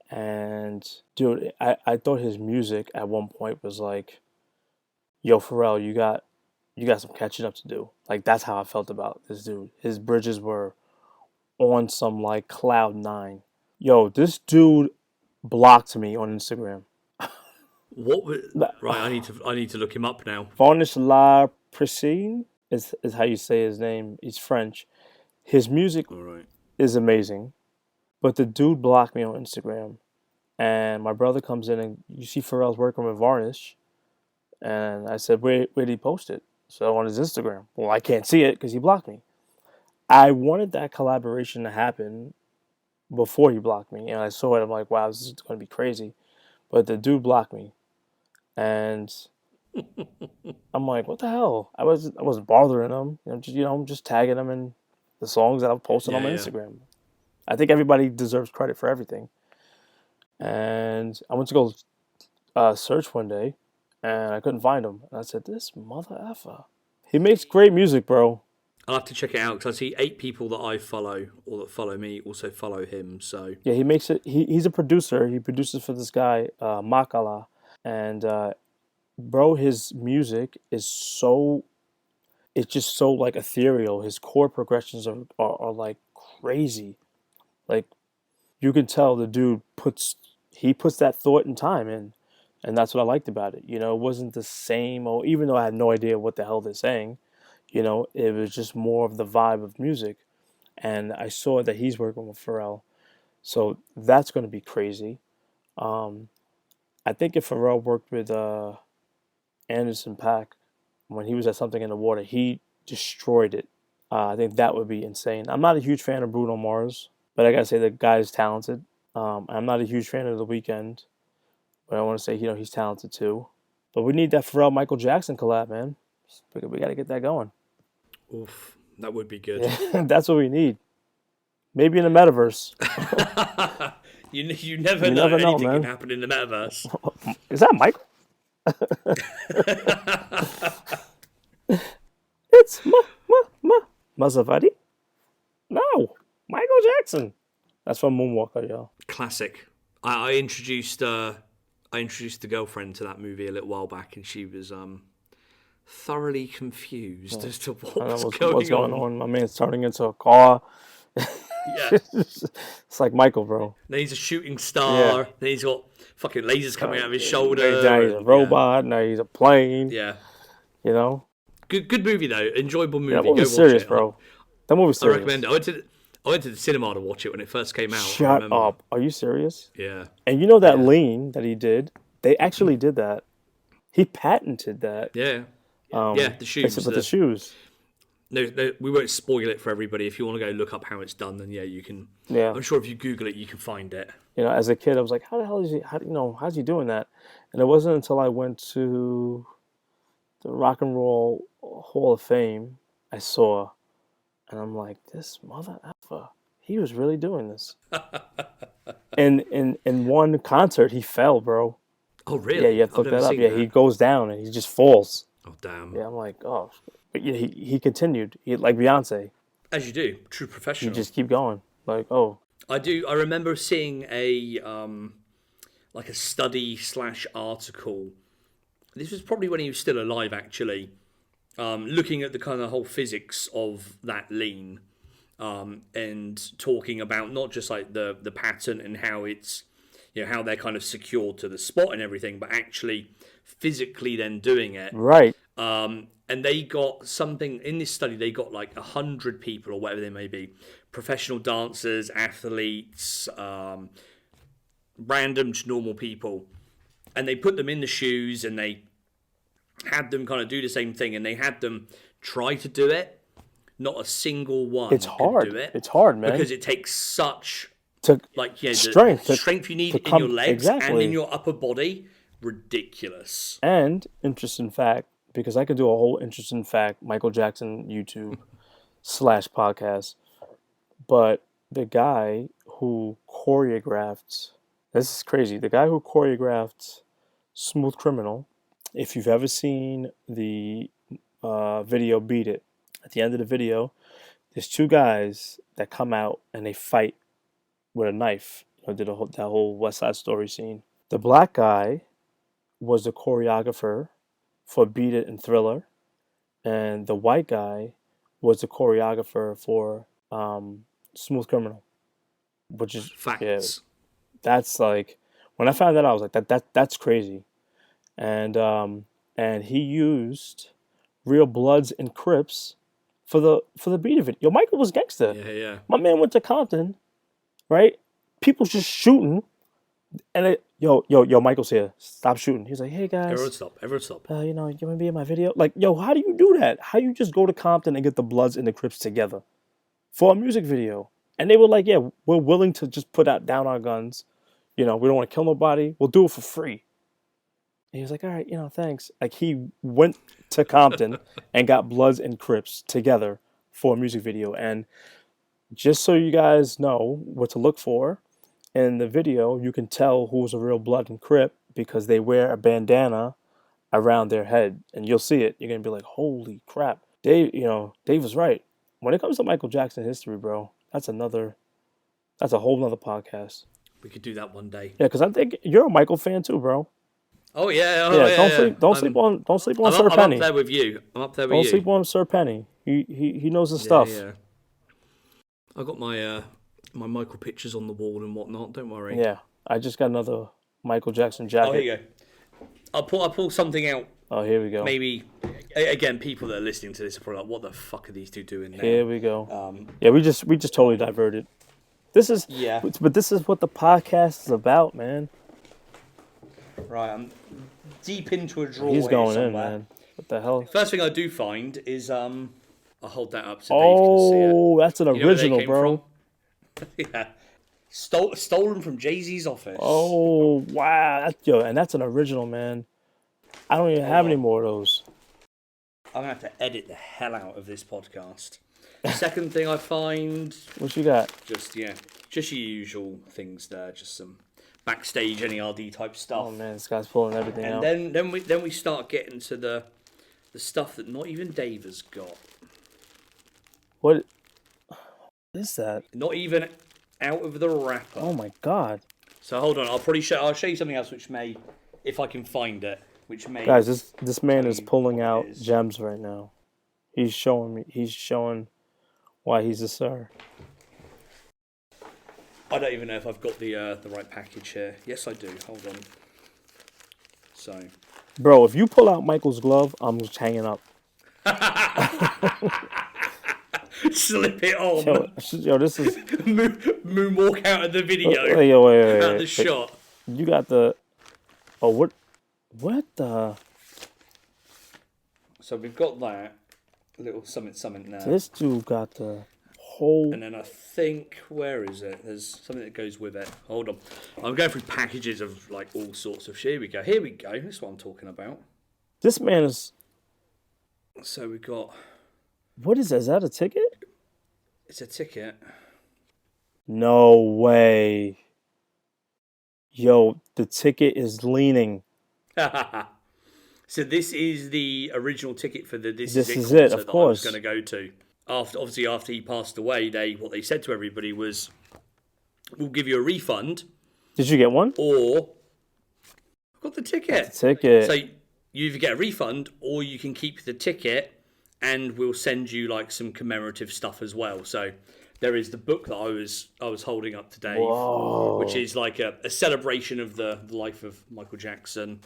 And dude, I thought his music at one point was like, yo, Pharrell, you got some catching up to do. Like, that's how I felt about this dude. His bridges were on some like cloud 9. Yo, this dude blocked me on Instagram. Right, I need to look him up now. Varnish La Pricine is how you say his name. He's French. His music is amazing, but the dude blocked me on Instagram. And my brother comes in and you see Pharrell's working with Varnish, and I said, where did he post it? So on his Instagram. Well, I can't see it because he blocked me. I wanted that collaboration to happen before he blocked me, and I saw it. I'm like, wow, this is going to be crazy. But the dude blocked me, and I'm like, what the hell? I wasn't bothering him. I'm just tagging him in the songs that I've posted on my Instagram. I think everybody deserves credit for everything. And I went to go search one day, and I couldn't find him. And I said, "This mother effer." He makes great music, bro. I'll have to check it out because I see 8 people that I follow or that follow me also follow him. So Yeah, he makes it. He's a producer. He produces for this guy, Makala, and bro, his music is so. It's just so like ethereal. His chord progressions are like crazy. Like you can tell the dude puts that thought and time in, and that's what I liked about it. It wasn't the same. Or even though I had no idea what the hell they're saying, it was just more of the vibe of music. And I saw that he's working with Pharrell, so that's going to be crazy. Um, I think if Pharrell worked with Anderson .Paak when he was at Something in the Water, he destroyed it. I think that would be insane. I'm not a huge fan of Bruno Mars, but I gotta say the guy is talented. I'm not a huge fan of The Weeknd, but I want to say he's talented too. But we need that Pharrell Michael Jackson collab, man. We got to get that going. oof, that would be good. Yeah, that's what we need. Maybe in the metaverse. You never You know. never know, Anything man. can happen in the metaverse. Is that Michael? It's Mazavati? No, Michael Jackson. That's from Moonwalker, y'all. Classic. I introduced the girlfriend to that movie a little while back, and she was thoroughly confused as to what was What's going going on. on? My man's turning into a car. Yeah. It's like Michael, bro. Then he's a shooting star. Yeah. Then he's got fucking lasers coming out of his shoulder. Now he's a robot. Now he's a plane. Yeah. Good movie though. Enjoyable movie. That Go movie's watch serious, it. bro. That movie's I serious. recommend it. I went to the cinema to watch it when it first came out. Shut up. Are you serious? Yeah. And you know that lean that he did? They actually did that. He patented that. Yeah. The shoes. With the shoes. No, we won't spoil it for everybody. If you want to go look up how it's done, then you can. Yeah. I'm sure if you Google it, you can find it. As a kid, I was like, how the hell is he? How's he doing that? And it wasn't until I went to the Rock and Roll Hall of Fame I saw, and I'm like, this mother effer, he was really doing this. And in one concert, he fell, bro. Oh, really? Yeah, you have to look that up. Yeah, he goes down and he just falls. Oh, damn. Yeah, I'm like, oh. But yeah, he continued. He like Beyonce. As you do, true professional. You just keep going. Like, oh. I do. I remember seeing a study / article. This was probably when he was still alive, actually. Looking at the kind of whole physics of that lean, and talking about not just like the pattern and how it's, how they're kind of secured to the spot and everything, but actually physically then doing it. Right. And they got something in this study. They got like 100 people or whatever they may be, professional dancers, athletes, random normal people, and they put them in the shoes and they had them kind of do the same thing, and they had them try to do it. Not a single one. It's hard. Do it It's hard, man. because it takes such strength. The strength you need in your legs and in your upper body. Ridiculous. And interesting fact, because I could do a whole interesting fact Michael Jackson YouTube / podcast, but the guy who choreographed, this is crazy, the guy who choreographed Smooth Criminal, if you've ever seen the video Beat It, at the end of the video, there's 2 guys that come out and they fight with a knife. Did that whole West Side Story scene. The black guy was the choreographer for Beat It and Thriller, and the white guy was the choreographer for Smooth Criminal, which is facts. Yeah, that's like, when I found that out, I was like, that's crazy, and he used Real Bloods and Crips for the Beat It video. Yo, Michael was gangster. Yeah. My man went to Compton, right? People just shooting. And yo, Michael's here. Stop shooting. He's like, hey guys. Everyone stop. You want to be in my video? Like, yo, how do you do that? How you just go to Compton and get the Bloods and the Crips together for a music video? And they were like, yeah, we're willing to just put down our guns. We don't want to kill nobody. We'll do it for free. And he was like, all right, thanks. Like, he went to Compton and got Bloods and Crips together for a music video. And just so you guys know what to look for, in the video, you can tell who's a real Blood and Crip because they wear a bandana around their head, and you'll see it. You're gonna be like, "Holy crap!" Dave was right. When it comes to Michael Jackson history, bro, that's a whole nother podcast. We could do that one day. Yeah, because I think you're a Michael fan too, bro. Oh yeah, Yeah, don't sleep on Sir Penny. I'm up there with you. Don't sleep on Sir Penny. He knows his stuff. Yeah. I got my my Michael pictures on the wall and whatnot. Don't worry. Yeah, I just got another Michael Jackson jacket. Oh, here you go. I'll pull something out. Oh, here we go. Maybe again, people that are listening to this are probably like, "What the fuck are these two doing now?" Here we go. Yeah, we just totally diverted. This is but this is what the podcast is about, man. Right, I'm deep into a drawer. He's going somewhere. in, man. What the hell? First thing I do find is I'll hold that up so Dave can see it. Oh, that's an original, bro. Yeah, stolen from Jay-Z's office. Oh wow, and that's an original, man. I don't even have any more of those. I'm gonna have to edit the hell out of this podcast. Second thing I find. What you got? Just your usual things there. Just some backstage N.E.R.D type stuff. Oh man, this guy's pulling everything out. And then we start getting to the stuff that not even Dave has got. What is that? Not even out of the wrapper. Oh my god! So hold on, I'll show you something else which may, if I can find it, which may. Guys, this man is pulling out gems right now. He's showing why he's a sir. I don't even know if I've got the right package here. Yes, I do. Hold on. So. Bro, if you pull out Michael's glove, I'm just hanging up. Slip it on. Yo, this is moonwalk out of the video. Wait, out of the shot. You got the. Oh, what the? So we've got that little something now. This dude got the whole. And then I think, where is it? There's something that goes with it. Hold on. I'm going through packages of like all sorts of shit. Here we go. This is what I'm talking about. This man is. So we got. What is that? Is that a ticket? It's a ticket. No way. Yo, the ticket is leaning. So this is the original ticket for the This Is Is It concert of that course. I was going to go to. After he passed away, what they said to everybody was, "We'll give you a refund." Did you get one? Or I've got the ticket. So you either get a refund or you can keep the ticket, and we'll send you like some commemorative stuff as well. So there is the book that I was holding up to Dave, which is like a celebration of the life of Michael Jackson.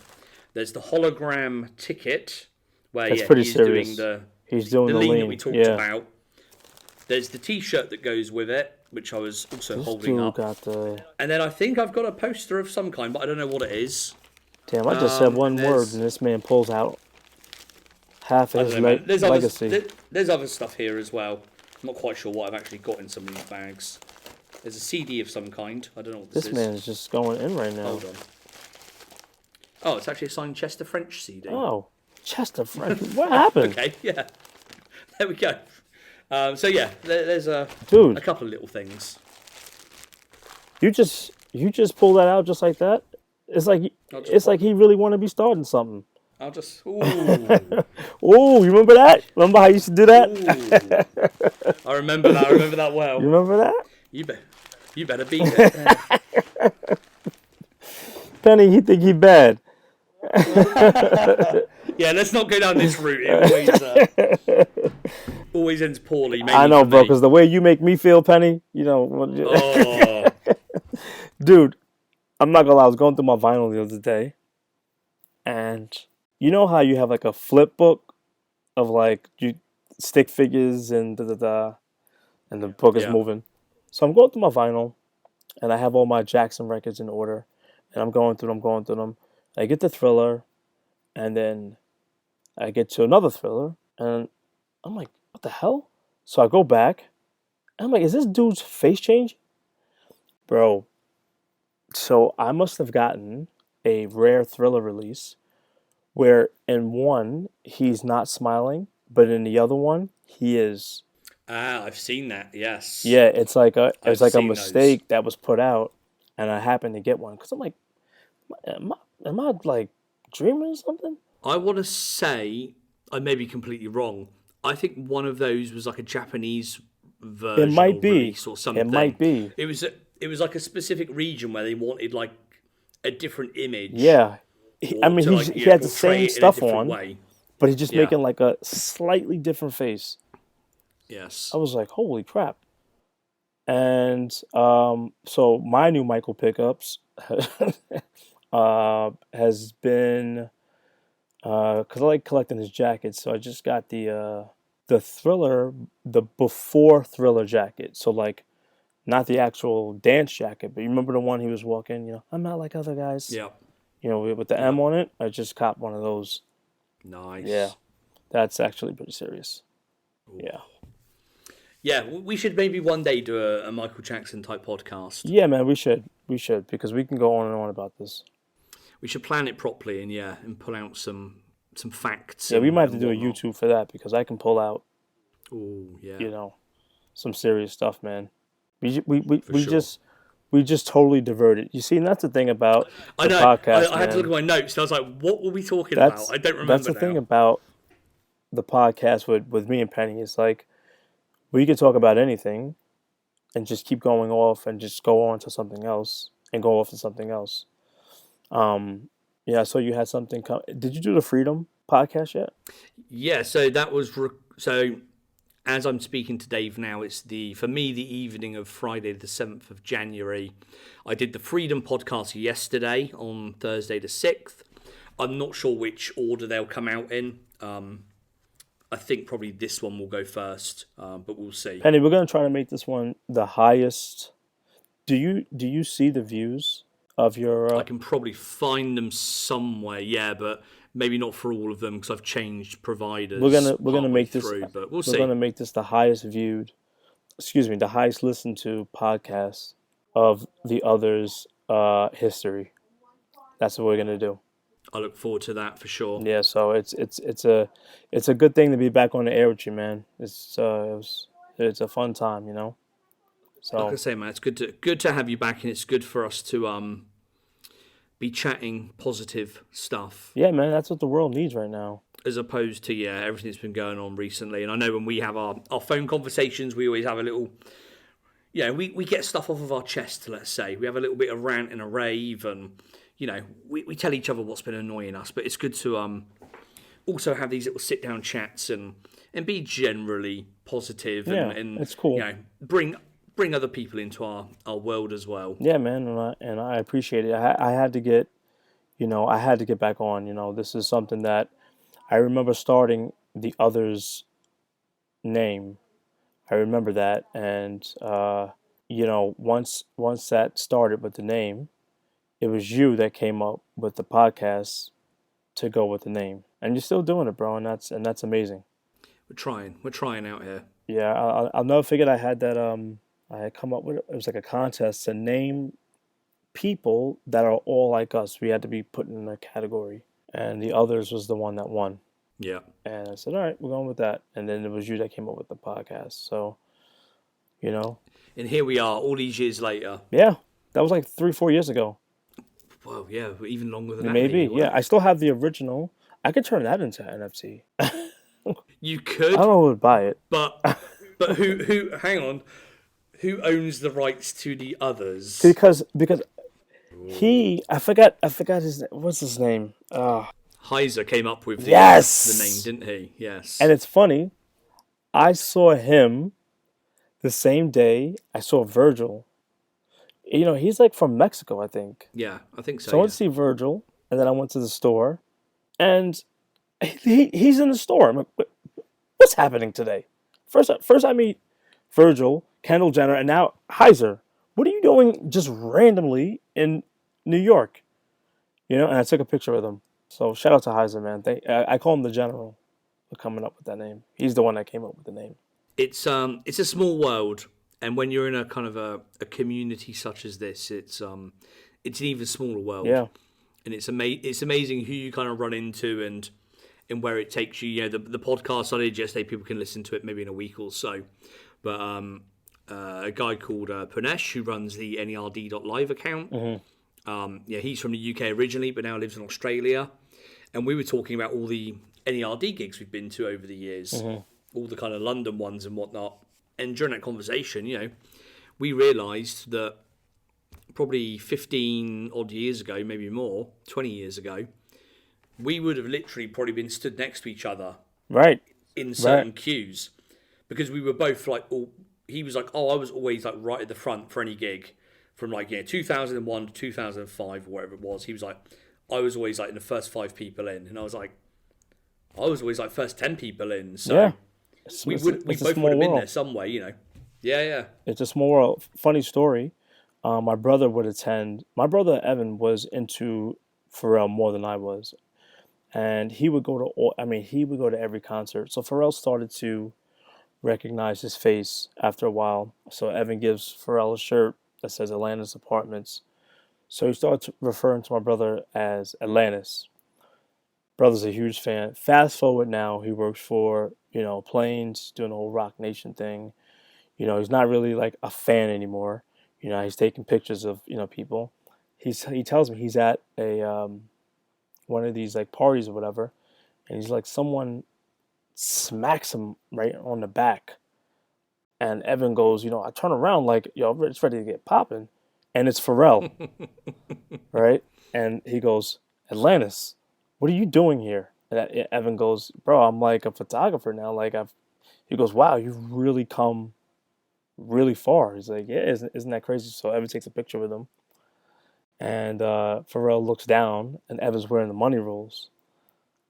There's the hologram ticket where he's serious. doing the lean lean that we talked about. There's the T-shirt that goes with it, which I was also holding up. And then I think I've got a poster of some kind, but I don't know what it is. Damn, I just said one word and this man pulls out half of his legacy. There's other stuff here as well. I'm not quite sure what I've actually got in some of these bags. There's a CD of some kind. I don't know what this is. This man is just going in right now. Hold on. Oh, it's actually a signed Chester French CD. Oh, Chester French. What happened? Okay, yeah. There we go. So yeah, there's a couple of little things. You just pull that out just like that? It's like he really want to be starting something. I'll just you remember that? Remember how you used to do that? I remember that well. You remember that? You better beat it. Penny, he think he bad. Yeah, let's not go down this route. It always ends poorly. I know, bro, because the way you make me feel, Penny, Dude, I'm not gonna lie, I was going through my vinyl the other day, and you know how you have like a flip book of like you stick figures and and the book is moving. So I'm going through my vinyl, and I have all my Jackson records in order, and I'm going through them. I get the Thriller, and then I get to another Thriller, and I'm like, what the hell? So I go back, and I'm like, is this dude's face change? Bro, so I must have gotten a rare Thriller release where in one, he's not smiling, but in the other one, he is. I've seen that. Yes. Yeah, it's I've like a seen those. mistake that was put out, and I happened to get one because I'm like, am I like dreaming or something? I want to say I may be completely wrong. I think one of those was like a Japanese It version might or be. release or It might something. be. It was like a specific region where they wanted like a different image Yeah. I or mean, to like he had the portray same it in a stuff different on, way. but he's just Yeah. making like a slightly different face. I Yes. was like, holy crap. And so my new Michael pickups has been because I like collecting his jackets. So I just got the Thriller, the before Thriller jacket. So like not the actual dance jacket, but you remember the one he was walking. I'm not like other guys. Yeah. With the Yeah. M on it. I just copped one of those. Yeah, Nice. that's actually pretty serious. Ooh. Yeah. Yeah, we should maybe one day do a Michael Jackson type podcast. Yeah, man, we should because we can go on and on about this. We should plan it properly and pull out some facts Yeah, we might have to and do a whatnot. YouTube for that because I can pull out, Oh yeah, some serious stuff, man. We sure. just totally diverted. You see, and that's the thing about I the know. podcast, I had to look man. at my notes. And I was like, what were we talking about? That's I don't that's remember the thing now. about the podcast with me and Penny. It's like we can talk about anything and just keep going off and just go on to something else and go off to something else. Yeah, so you had something come. Did you do the Freedom podcast yet? Yeah, so that was so. As I'm speaking to Dave now, it's for me the evening of Friday the 7th of January. I did the Freedom podcast yesterday on Thursday the 6th. I'm not sure which order they'll come out in. I think probably this one will go first, but we'll see. Penny, we're gonna try to make this one the highest. Do you see the views of your? I can probably find them somewhere, yeah, but maybe not for all of them because I've changed providers. We're gonna make this. through, but we'll We're see. gonna make this the highest viewed. Excuse me, the highest listened to podcast of the Otherz history. That's what we're gonna do. I look forward to that for sure. Yeah, so it's a good thing to be back on the air with you, man. It's a fun time, Like I So say, man, it's good to have you back, and it's good for us to be chatting positive stuff yeah, man, that's what the world needs right now. as opposed to everything that's been going on recently. And I know when we have our phone conversations, we always have a little we get stuff off of our chest. Let's say we have a little bit of rant and a rave, and we tell each other what's been annoying us. But it's good to also have these little sit down chats and be generally positive Yeah, and it's cool. Bring other people into our world as well. Yeah, man, and I appreciate it. I had to get, I had to get back on. This is something that I remember starting the Otherz name. I remember that, and once that started with the name, it was you that came up with the podcast to go with the name, and you're still doing it, bro, and that's amazing. We're trying out here. Yeah, I'll never forget I had that. I had come up with it was like a contest to name people that are all like us. We had to be put in a category, and the Otherz was the one that won. Yeah. And I said, all right, we're going with that. And then it was you that came up with the podcast. So, And here we are, all these years later. yeah, that was like 3-4 years ago. Well, yeah, even longer than that. Maybe, yeah. I still have the original. I could turn that into NFT. You I could, don't know who would buy it. but who? Hang on, who owns the rights to the Others? Because I forgot his name. What's his name? Heiser came up with the Yes! name, didn't he? Yes. And it's funny. I saw him the same day I saw Virgil. He's like from Mexico, I think. Yeah, I think so. So I went to see Virgil, and then I went to the store, and he's in the store. I'm like, what's happening today? First I meet Virgil, Kendall Jenner, and now Heiser. What are you doing just randomly in New York? And I took a picture with him. So shout out to Heiser, man. I call him the General for coming up with that name. He's the one that came up with the name. It's a small world, and when you're in a kind of a community such as this, it's an even smaller world. Yeah. And it's amazing who you kind of run into and where it takes you. The podcast I did yesterday, people can listen to it maybe in a week or so. but a guy called Punesh, who runs the N.E.R.D.live account. He's from the UK originally, but now lives in Australia. And we were talking about all the N.E.R.D gigs we've been to over the years, all the kind of London ones and whatnot. And during that conversation, we realised that probably 15 odd years ago, maybe more, 20 years ago, we would have literally probably been stood next to each other, right, in certain queues, because we were both like, he was like, I was always like right at the front for any gig, from 2001 to 2005 or whatever it was. He was like, I was always like in the first 5 people in, and I was like, I was always like first 10 people in. So we both would have been there some way, Yeah. It's a small world. Funny story. My brother would attend. My brother Evan was into Pharrell more than I was, and he would go to every concert. So Pharrell started to recognize his face after a while. So Evan gives Pharrell a shirt that says Atlantis Apartments. So he started referring to my brother as Atlantis. Brother's a huge fan. Fast forward now, he works for, Planes, doing the whole Rock Nation thing. He's not really like a fan anymore. He's taking pictures of, people. He tells me he's at a one of these like parties or whatever, and he's like, someone smacks him right on the back. And Evan goes, I turn around like, it's ready to get popping. And it's Pharrell, right? And he goes, Atlantis, what are you doing here? And Evan goes, bro, I'm like a photographer now. He goes, wow, you've really come really far. He's like, yeah, isn't that crazy? So Evan takes a picture with him. And Pharrell looks down, and Evan's wearing the money rolls.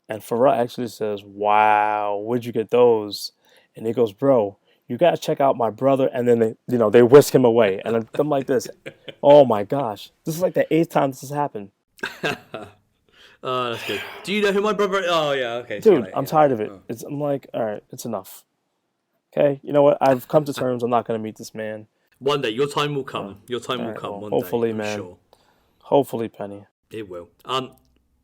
And Pharrell actually says, wow, where'd you get those? And he goes, bro, you got to check out my brother. And then they whisk him away. And I'm like this, oh my gosh. This is like the 8th time this has happened. Oh, that's good. Do you know who my brother is? Oh, yeah, okay. Dude, I'm tired of it. I'm like, all right, it's enough. Okay, you know what? I've come to terms. I'm not going to meet this man. One day, your time will come. Your time will come one day. Hopefully, man. Sure. Hopefully, Penny. It will.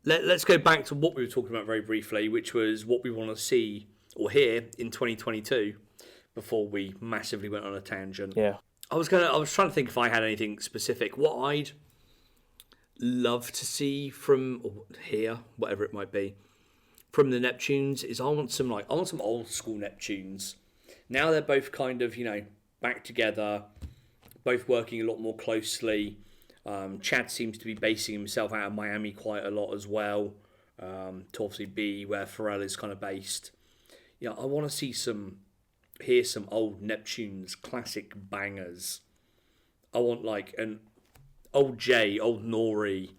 Let's go back to what we were talking about very briefly, which was what we want to see or hear in 2022 before we massively went on a tangent. Yeah. I was trying to think if I had anything specific. What I'd love to see from here, whatever it might be, from the Neptunes is I want some old school Neptunes. Now they're both kind of, back together, both working a lot more closely. Chad seems to be basing himself out of Miami quite a lot as well, to obviously be where Pharrell is kind of based. I want to hear some old Neptunes classic bangers. I want like an old Jay, old Nori,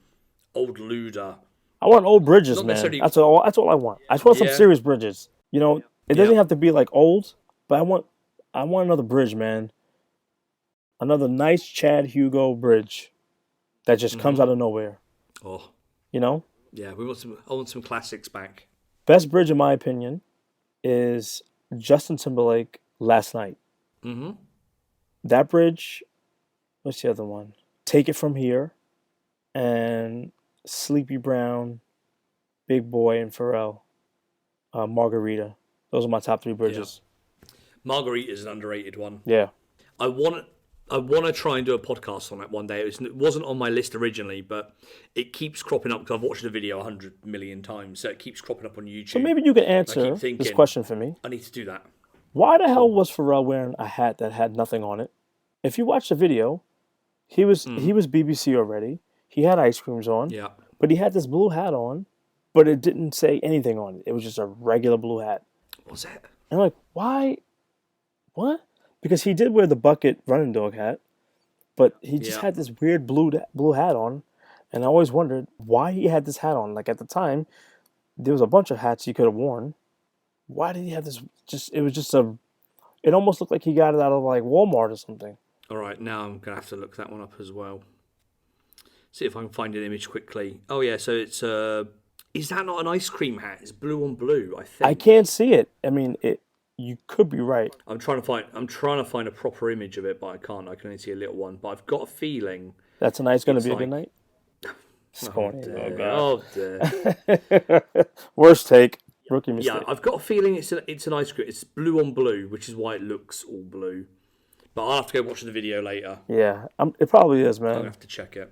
old Luda. I want old bridges, man. That's all I want. I just want some serious bridges. It doesn't have to be like old, but I want another bridge, man. Another nice Chad Hugo bridge that just comes out of nowhere. Oh. Yeah, I want some classics back. Best bridge, in my opinion, is Justin Timberlake, Last Night. Mm-hmm. That bridge, what's the other one? Take It From Here, and Sleepy Brown, Big Boy, and Pharrell, Margarita. Those are my top 3 bridges. Yeah. Margarita is an underrated one. Yeah. I want to try and do a podcast on that one day. It wasn't on my list originally, but it keeps cropping up because I've watched the video 100 million times, so it keeps cropping up on YouTube. So maybe you can answer this question for me. I need to do that. Why the hell was Pharrell wearing a hat that had nothing on it? If you watch the video, he was BBC already. He had ice creams on. Yeah. But he had this blue hat on, but it didn't say anything on it. It was just a regular blue hat. What was that? And I'm like, why? What? Because he did wear the bucket running dog hat, but he just had this weird blue hat on, and I always wondered why he had this hat on. Like at the time, there was a bunch of hats he could have worn. Why did he have this? It almost looked like he got it out of like Walmart or something. All right, now I'm gonna have to look that one up as well. See if I can find an image quickly. Oh yeah, so it's is that not an ice cream hat? It's blue on blue, I think. I can't see it. I mean, you could be right. I'm trying to find a proper image of it, but I can't. I can only see a little one. But I've got a feeling that's a night's going to be a good night. Oh dear. Worst take. Rookie Yeah, mistake. I've got a feeling it's an ice cream. It's blue on blue, which is why it looks all blue. But I'll have to go watch the video later. Yeah, it probably is, I'll man. have to check it.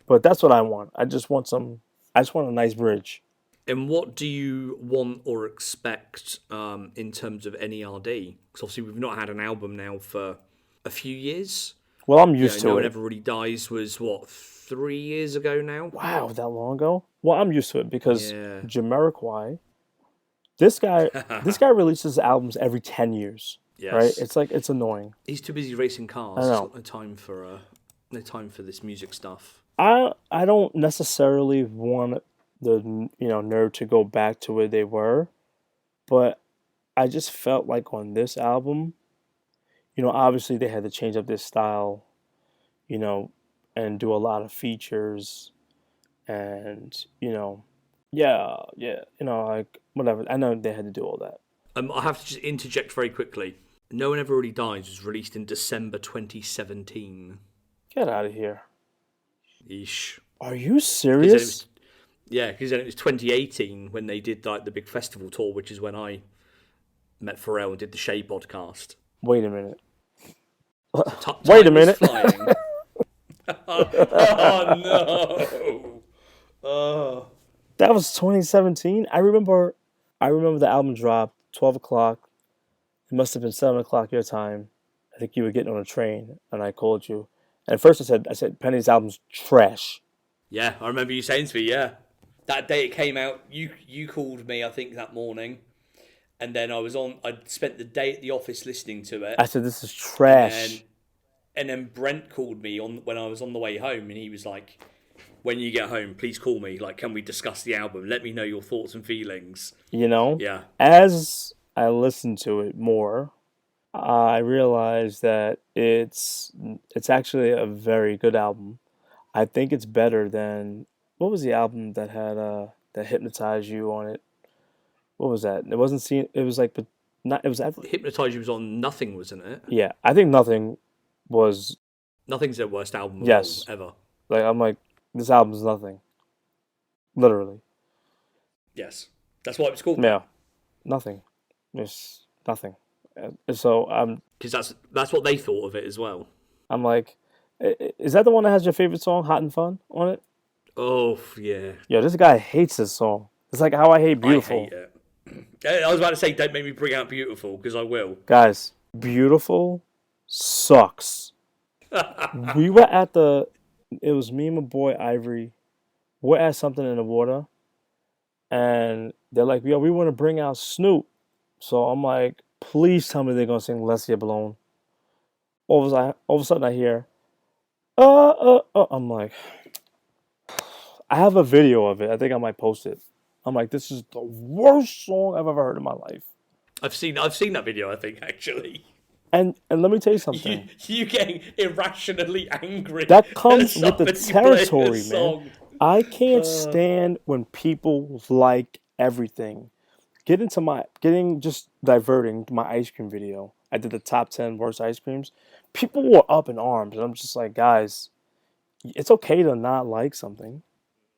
But that's what I want. I just want a nice bridge. And what do you want or expect in terms of N.E.R.D? Because obviously we've not had an album now for a few years. Well, I'm used to No it. One Ever Really Dies was, 3 years ago now? Wow, that long ago? Well, I'm used to it because Jamiroquai, this guy releases albums every 10 years. Yes. Right? It's like, it's annoying. He's too busy racing cars. I know. He's got no time for this music stuff. I don't necessarily want the N.E.R.D to go back to where they were, but I just felt like on this album, obviously they had to change up their style, and do a lot of features, and like whatever. I know they had to do all that. I have to just interject very quickly. No One Ever Really Dies was released in December 2017. Get out of here. Yeesh. Are you serious? Because then it was 2018 when they did like the big festival tour, which is when I met Pharrell and did the Shea podcast. Wait a minute. Wait a minute. Flying. Oh no. Oh. That was 2017. I remember the album dropped 12 o'clock. It must have been 7 o'clock your time. I think you were getting on a train, and I called you. And at first I said, Penny's album's trash. Yeah, I remember you saying to me, that day it came out, you called me, I think, that morning. And then I'd spent the day at the office listening to it. I said, this is trash. And then Brent called me when I was on the way home, and he was like, when you get home, please call me. Like, can we discuss the album? Let me know your thoughts and feelings. Yeah. As I listened to it more, I realized that it's actually a very good album. I think it's better than, what was the album that had that Hypnotize You on it? What was that? It wasn't seen. It was like, but not. It was Hypnotize You was on Nothing, wasn't it? Yeah, I think Nothing's their worst album ever. Like, I'm like, this album's nothing. Literally. Yes, that's what it was called. Yeah, nothing. It's nothing. So because that's what they thought of it as well. I'm like, is that the one that has your favorite song, Hot and Fun, on it? Oh yeah. Yo, this guy hates this song. It's like how I hate Beautiful. I hate it. I was about to say, don't make me bring out Beautiful, because I will. Guys, Beautiful sucks. We were it was me and my boy Ivory. We're at something in the water, and they're like, yo, we want to bring out Snoop. So I'm like, please tell me they're going to sing Leslie Blown. All of a sudden I hear, I'm like, I have a video of it. I think I might post it. I'm like, this is the worst song I've ever heard in my life. I've seen that video, I think, actually. And let me tell you something. You getting irrationally angry. That comes with the territory, man. I can't stand when people like everything. Just diverting my ice cream video. I did the top 10 worst ice creams. People were up in arms. And I'm just like, guys, it's okay to not like something,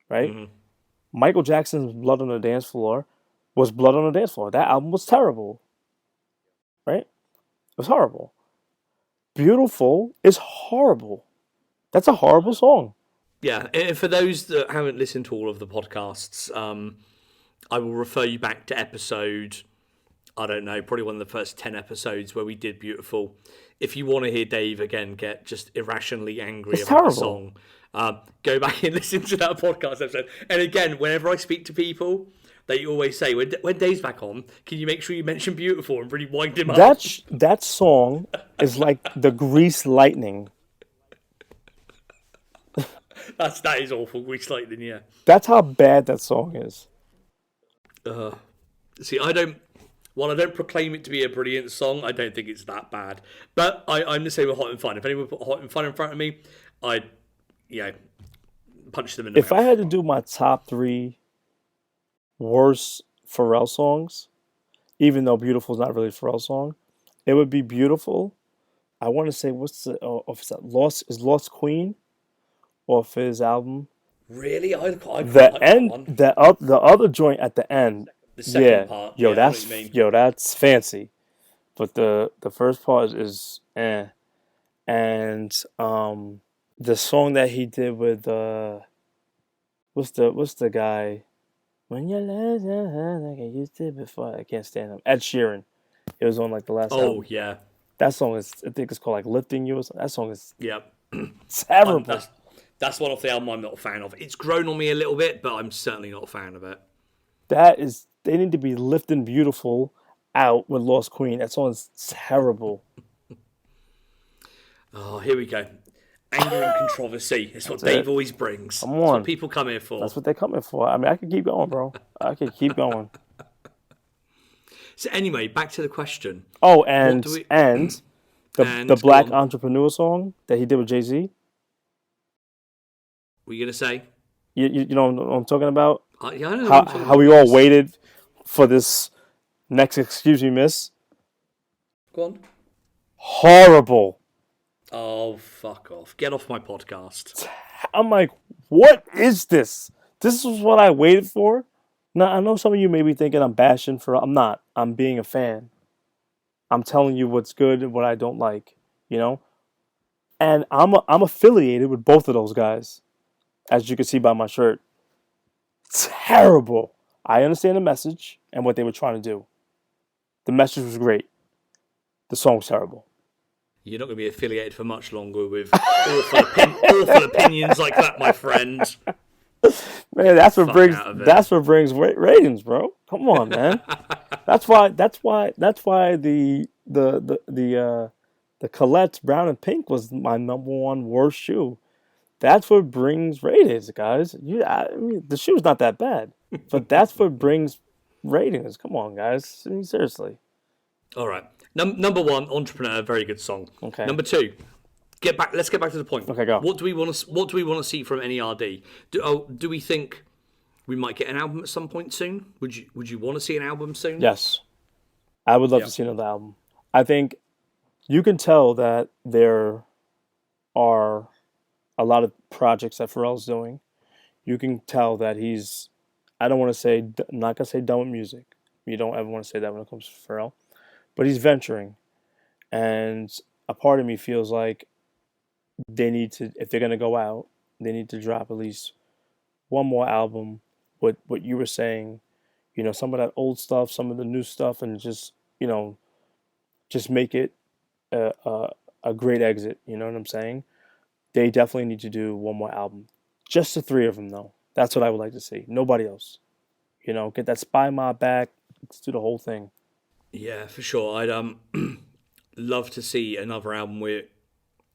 right? Mm-hmm. Michael Jackson's Blood on the Dance Floor was Blood on the Dance Floor. That album was terrible, right? It was horrible. Beautiful is horrible. That's a horrible song. Yeah, and for those that haven't listened to all of the podcasts, I will refer you back to episode, I don't know, probably one of the first 10 episodes where we did Beautiful. If you want to hear Dave again get just irrationally angry about the song, go back and listen to that podcast episode. And again, whenever I speak to people, they always say, when Dave's back on, can you make sure you mention Beautiful and really wind him up? That song is like the Grease Lightning. That is awful, Grease Lightning, yeah. That's how bad that song is. See, while I don't proclaim it to be a brilliant song, I don't think it's that bad. But I'm the same with Hot and Fun. If anyone put Hot and Fun in front of me, I'd, punch them in the mouth. If I had to do my top 3 worst Pharrell songs, even though Beautiful is not really a Pharrell song, it would be Beautiful. I want to say, Lost Queen off his album? Really? The other joint at the end The second part, yo, I know what you mean. that's fancy. But the first part is eh. And the song that he did with what's the guy? When you love like I used to before, I can't stand him. Ed Sheeran. It was on like the last Oh album. yeah, That song is, I think it's called like Lifting You or something. That song is yeah. terrible. That's one off the album I'm not a fan of. It's grown on me a little bit, but I'm certainly not a fan of it. They need to be lifting Beautiful out with Lost Queen. That song is terrible. Oh, here we go. Anger and controversy. It's what That's Dave it. always brings. Come That's on. what people come here for. That's what they're coming for. I mean, I could keep going, bro. I could keep going. So anyway, back to the question. Oh, What and do we- the Black Entrepreneur song that he did with Jay-Z. Were you going to say? You know what I'm talking about? Yeah, I know. what you're talking How we about. all waited for this next Excuse Me Miss. Go on. Horrible. Oh, fuck off. Get off my podcast. I'm like, what is this? This is what I waited for? Now, I know some of you may be thinking I'm bashing for... I'm not. I'm being a fan. I'm telling you what's good and what I don't like, you know? And I'm affiliated with both of those guys, as you can see by my shirt. Terrible. I understand the message and what they were trying to do. The message was great. The song was terrible. You're not going to be affiliated for much longer with awful opinions like that, my friend. Man, that's what Fuck brings ratings, bro. Come on, man. that's why the Colette's Brown and Pink was my number one worst shoe. That's what brings ratings, guys. I mean, the shoe's not that bad, but that's what brings ratings. Come on, guys. I mean, seriously. All right. Number one, Entrepreneur, very good song. Okay. Number two, let's get back to the point. Okay, go. What do we want to see from N.E.R.D? Do we think we might get an album at some point soon? Would you want to see an album soon? Yes. I would love to see another album. I think you can tell that there are a lot of projects that Pharrell's doing. You can tell that he's, I don't want to say, I'm not going to say done with music. You don't ever want to say that when it comes to Pharrell. But he's venturing. And a part of me feels like they need to, if they're going to go out, they need to drop at least one more album with what you were saying, you know, some of that old stuff, some of the new stuff, and just, you know, just make it a great exit. You know what I'm saying? They definitely need to do one more album. Just the three of them, though. That's what I would like to see. Nobody else. You know, get that Spy Mob back. Let's do the whole thing. Yeah, for sure. I'd love to see another album where,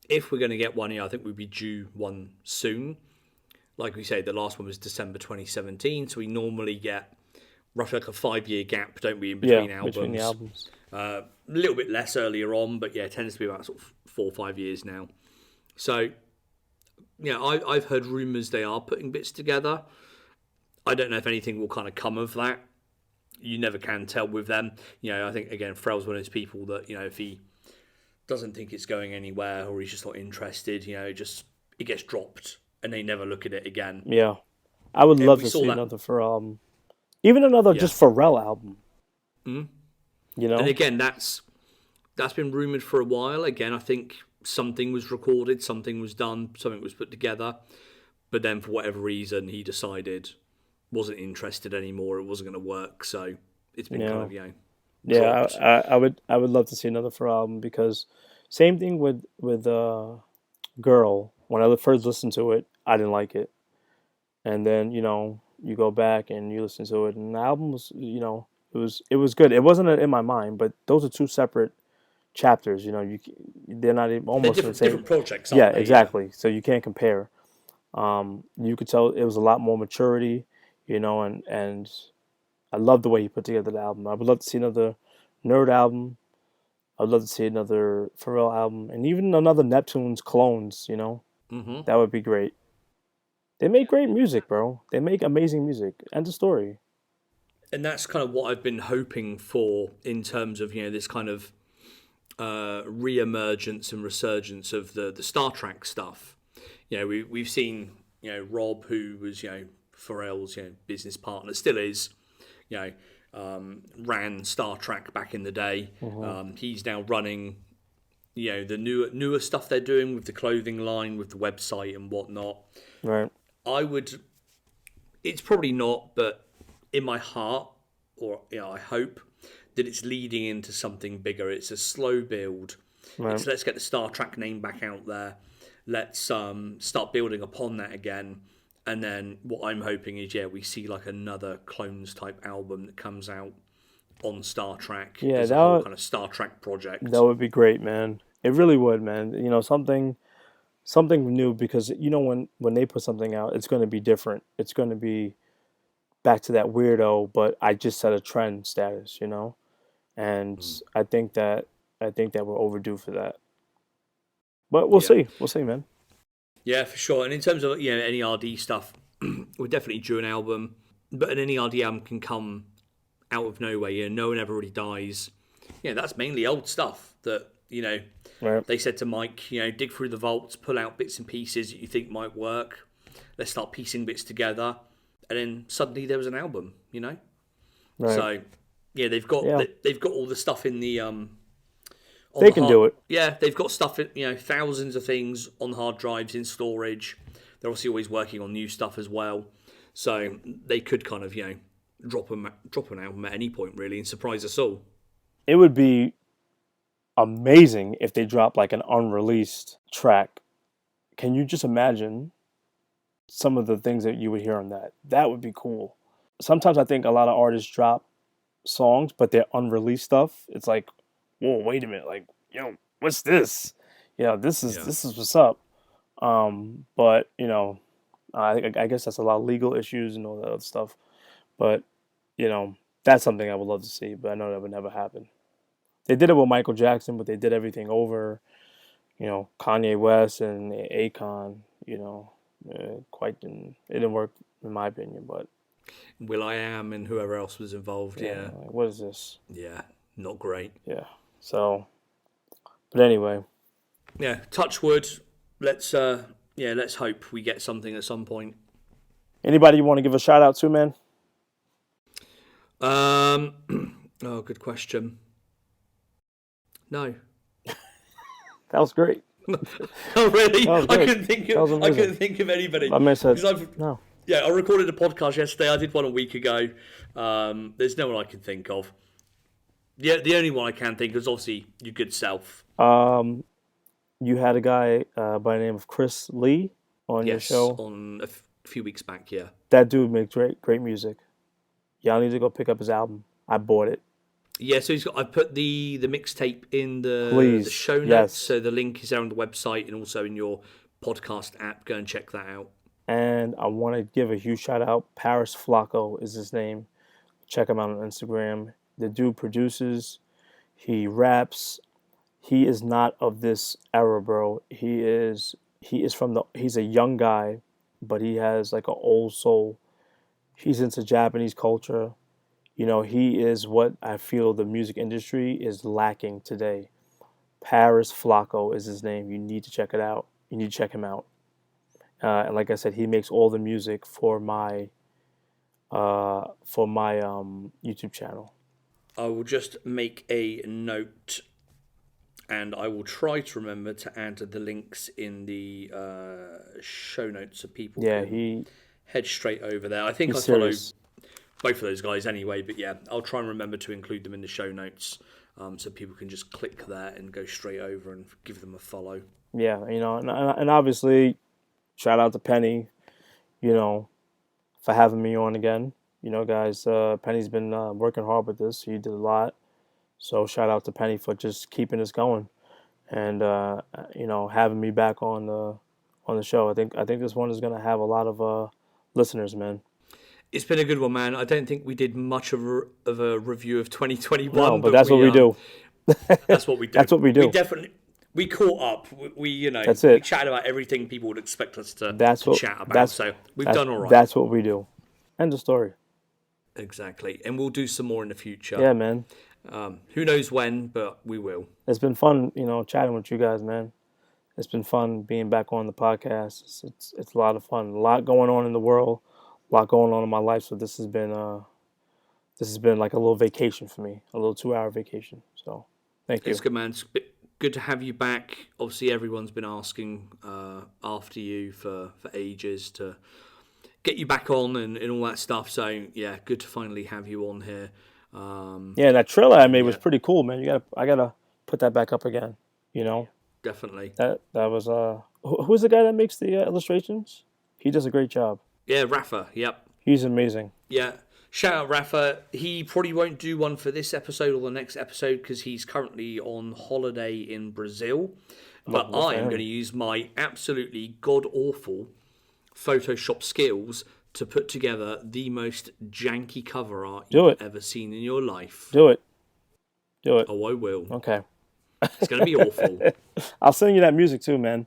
if we're going to get one here, I think we'd be due one soon. Like we say, the last one was December 2017, so we normally get roughly like a 5-year gap, don't we, in between albums? Between the albums. A little bit less earlier on, but yeah, it tends to be about sort of 4 or 5 years now. So, yeah, I've heard rumours they are putting bits together. I don't know if anything will kind of come of that. You never can tell with them. You know, I think, again, Pharrell's one of those people that, you know, if he doesn't think it's going anywhere or he's just not interested, you know, it gets dropped and they never look at it again. Yeah. I would love to see another Pharrell album. Even another just Pharrell album. Mm-hmm. You know? And again, that's been rumoured for a while. Again, I think something was recorded, something was done, something was put together. But then for whatever reason, he decided wasn't interested anymore. It wasn't going to work. So it's been kind of, you know, dropped. I would love to see another Pharrell album because same thing with Girl. When I first listened to it, I didn't like it. And then, you know, you go back and you listen to it, and the album was, you know, it was good. It wasn't in my mind, but those are two separate chapters. You know, they're not even almost they're the same. Different projects. Aren't they? Exactly. So you can't compare. You could tell it was a lot more maturity, you know, and I love the way he put together the album. I would love to see another N.E.R.D album. I'd love to see another Pharrell album, and even another Neptune's clones. You know, That would be great. They make great music, bro. They make amazing music. End of story. And that's kind of what I've been hoping for in terms of, you know, this kind of re-emergence and resurgence of the Star Trek stuff. You know, we've seen, you know, Rob, who was, you know, Pharrell's, you know, business partner, still is, you know, ran Star Trek back in the day. He's now running, the newer stuff they're doing with the clothing line, with the website and whatnot. Right. It's probably not, but in my heart, or I hope that it's leading into something bigger. It's a slow build. Right. It's let's get the Star Trek name back out there. Let's start building upon that again. And then what I'm hoping is, we see like another Clones type album that comes out on Star Trek. Yeah, as a whole kind of Star Trek project. That would be great, man. It really would, man. Something new, because when they put something out, it's going to be different. It's going to be back to that weirdo, but I just set a trend status, and I think that we're overdue for that. But we'll see. We'll see, man. Yeah, for sure. And in terms of N.E.R.D stuff, we're definitely due an album, but an N.E.R.D album can come out of nowhere. No one ever really dies. That's mainly old stuff that Right. They said to Mike, dig through the vaults, pull out bits and pieces that you think might work. Let's start piecing bits together, and then suddenly there was an album. Right. So they've got all the stuff in the they can do it. Yeah, they've got stuff, thousands of things on hard drives in storage. They're obviously always working on new stuff as well. So they could kind of, drop an album at any point, really, and surprise us all. It would be amazing if they dropped like an unreleased track. Can you just imagine some of the things that you would hear on that? That would be cool. Sometimes I think a lot of artists drop songs, but they're unreleased stuff. It's like, whoa, wait a minute, like, what's this? This is what's up. But I guess that's a lot of legal issues and all that other stuff. But that's something I would love to see. But I know that would never happen. They did it with Michael Jackson, but they did everything over. Kanye West and Akon. It didn't work in my opinion. But will.i.am and whoever else was involved. Yeah. Like, what is this? Yeah, not great. Yeah. So, but anyway. Yeah, touch wood. Let's hope we get something at some point. Anybody you want to give a shout out to, man? Good question. No. That was great. Oh, really? I couldn't think of anybody. I mean, no. Yeah, I recorded a podcast yesterday. I did one a week ago. There's no one I can think of. Yeah, the only one I can think of is obviously your good self. You had a guy by the name of Chris Lee on your show. On a few weeks back, yeah. That dude makes great music. Y'all need to go pick up his album. I bought it. Yeah, so I put the mixtape in the show notes. Yes. So the link is there on the website and also in your podcast app. Go and check that out. And I want to give a huge shout out. Paris Flacco is his name. Check him out on Instagram. The dude produces. He raps. He is not of this era, bro. He's a young guy, but he has like an old soul. He's into Japanese culture. He is what I feel the music industry is lacking today. Paris Flacco is his name. You need to check it out. You need to check him out. And like I said, he makes all the music for my YouTube channel. I will just make a note, and I will try to remember to add the links in the show notes so people can head straight over there. I think I follow both of those guys anyway, but yeah, I'll try and remember to include them in the show notes so people can just click there and go straight over and give them a follow. Yeah, and obviously, shout out to Penny, for having me on again. Guys, Penny's been working hard with this. He did a lot. So shout out to Penny for just keeping us going and, having me back on the show. I think this one is going to have a lot of listeners, man. It's been a good one, man. I don't think we did much of a review of 2021. No, but that's what we do. That's what we do. That's what we do. We caught up. That's it. We chatted about everything people would expect us to chat about. So we've done all right. That's what we do. End of story. Exactly. And we'll do some more in the future. Yeah, man. Who knows when, but we will. It's been fun, chatting with you guys, man. It's been fun being back on the podcast. It's a lot of fun. A lot going on in the world. A lot going on in my life. So this has been this has been like a little vacation for me, a little 2-hour vacation. So thank you. It's good, man. It's good to have you back. Obviously, everyone's been asking after you for ages to get you back on and all that stuff. So yeah, good to finally have you on here. Yeah, that trailer I made was pretty cool, man. I gotta put that back up again. You know, definitely. That was who's the guy that makes the illustrations? He does a great job. Yeah, Rafa. Yep. He's amazing. Yeah. Shout out Rafa. He probably won't do one for this episode or the next episode because he's currently on holiday in Brazil. But I am going to use my absolutely god-awful Photoshop skills to put together the most janky cover art you've ever seen in your life. Do it. Oh, I will. Okay. It's going to be awful. I'll send you that music too, man.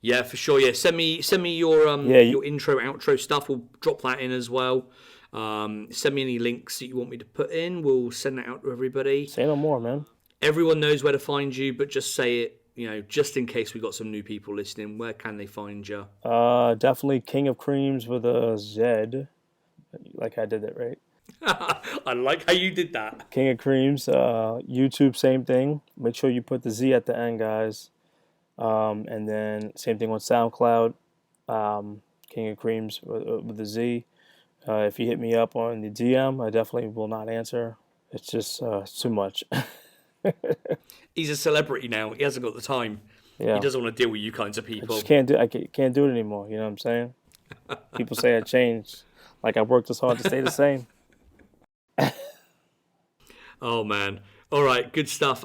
Yeah, for sure. Yeah, send me your your intro, outro stuff. We'll drop that in as well. Send me any links that you want me to put in. We'll send that out to everybody. Say no more, man. Everyone knows where to find you, but just say it, just in case we got some new people listening. Where can they find you? Definitely King of Creamz with a Z. Like I did it, right? I like how you did that. King of Creamz. YouTube, same thing. Make sure you put the Z at the end, guys. And then same thing on SoundCloud. King of Creamz with the Z. If you hit me up on the DM, I definitely will not answer. It's just too much. He's a celebrity now. He hasn't got the time. Yeah. He doesn't want to deal with you kinds of people. I can't do it anymore. You know what I'm saying? People say I changed. Like I worked this hard to stay the same. Oh man! All right, good stuff.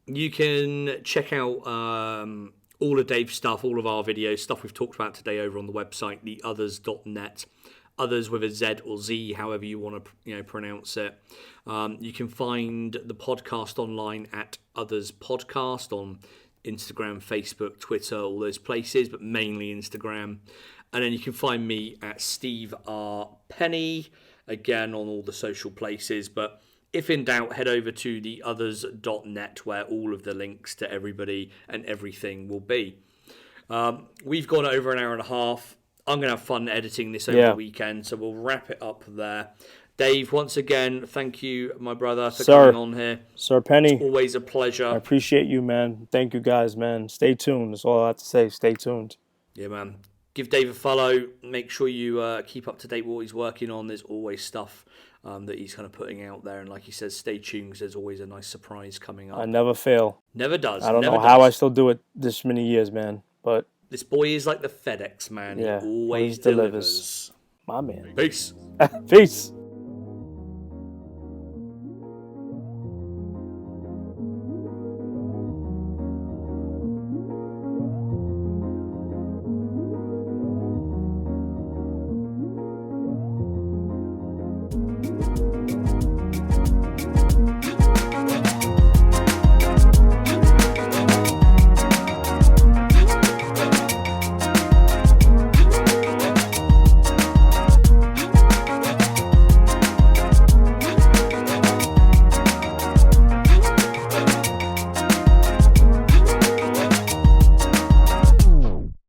You can check out all of Dave's stuff, all of our videos, stuff we've talked about today over on the website, the Otherz.net. Others with a Z or Z, however you want to pronounce it. You can find the podcast online at Otherz Podcast on Instagram, Facebook, Twitter, all those places, but mainly Instagram. And then you can find me at Steve R. Penny, again on all the social places. But if in doubt, head over to the Otherz.net where all of the links to everybody and everything will be. We've gone over an hour and a half. I'm going to have fun editing this over the weekend, so we'll wrap it up there. Dave, once again, thank you, my brother, for coming on here. Sir Penny. It's always a pleasure. I appreciate you, man. Thank you, guys, man. Stay tuned. That's all I have to say. Stay tuned. Yeah, man. Give Dave a follow. Make sure you keep up to date with what he's working on. There's always stuff that he's kind of putting out there. And like he says, stay tuned because there's always a nice surprise coming up. I never fail. Never does. I don't know how I still do it this many years, man. But this boy is like the FedEx man. Yeah, he always delivers. My man. Peace. Peace.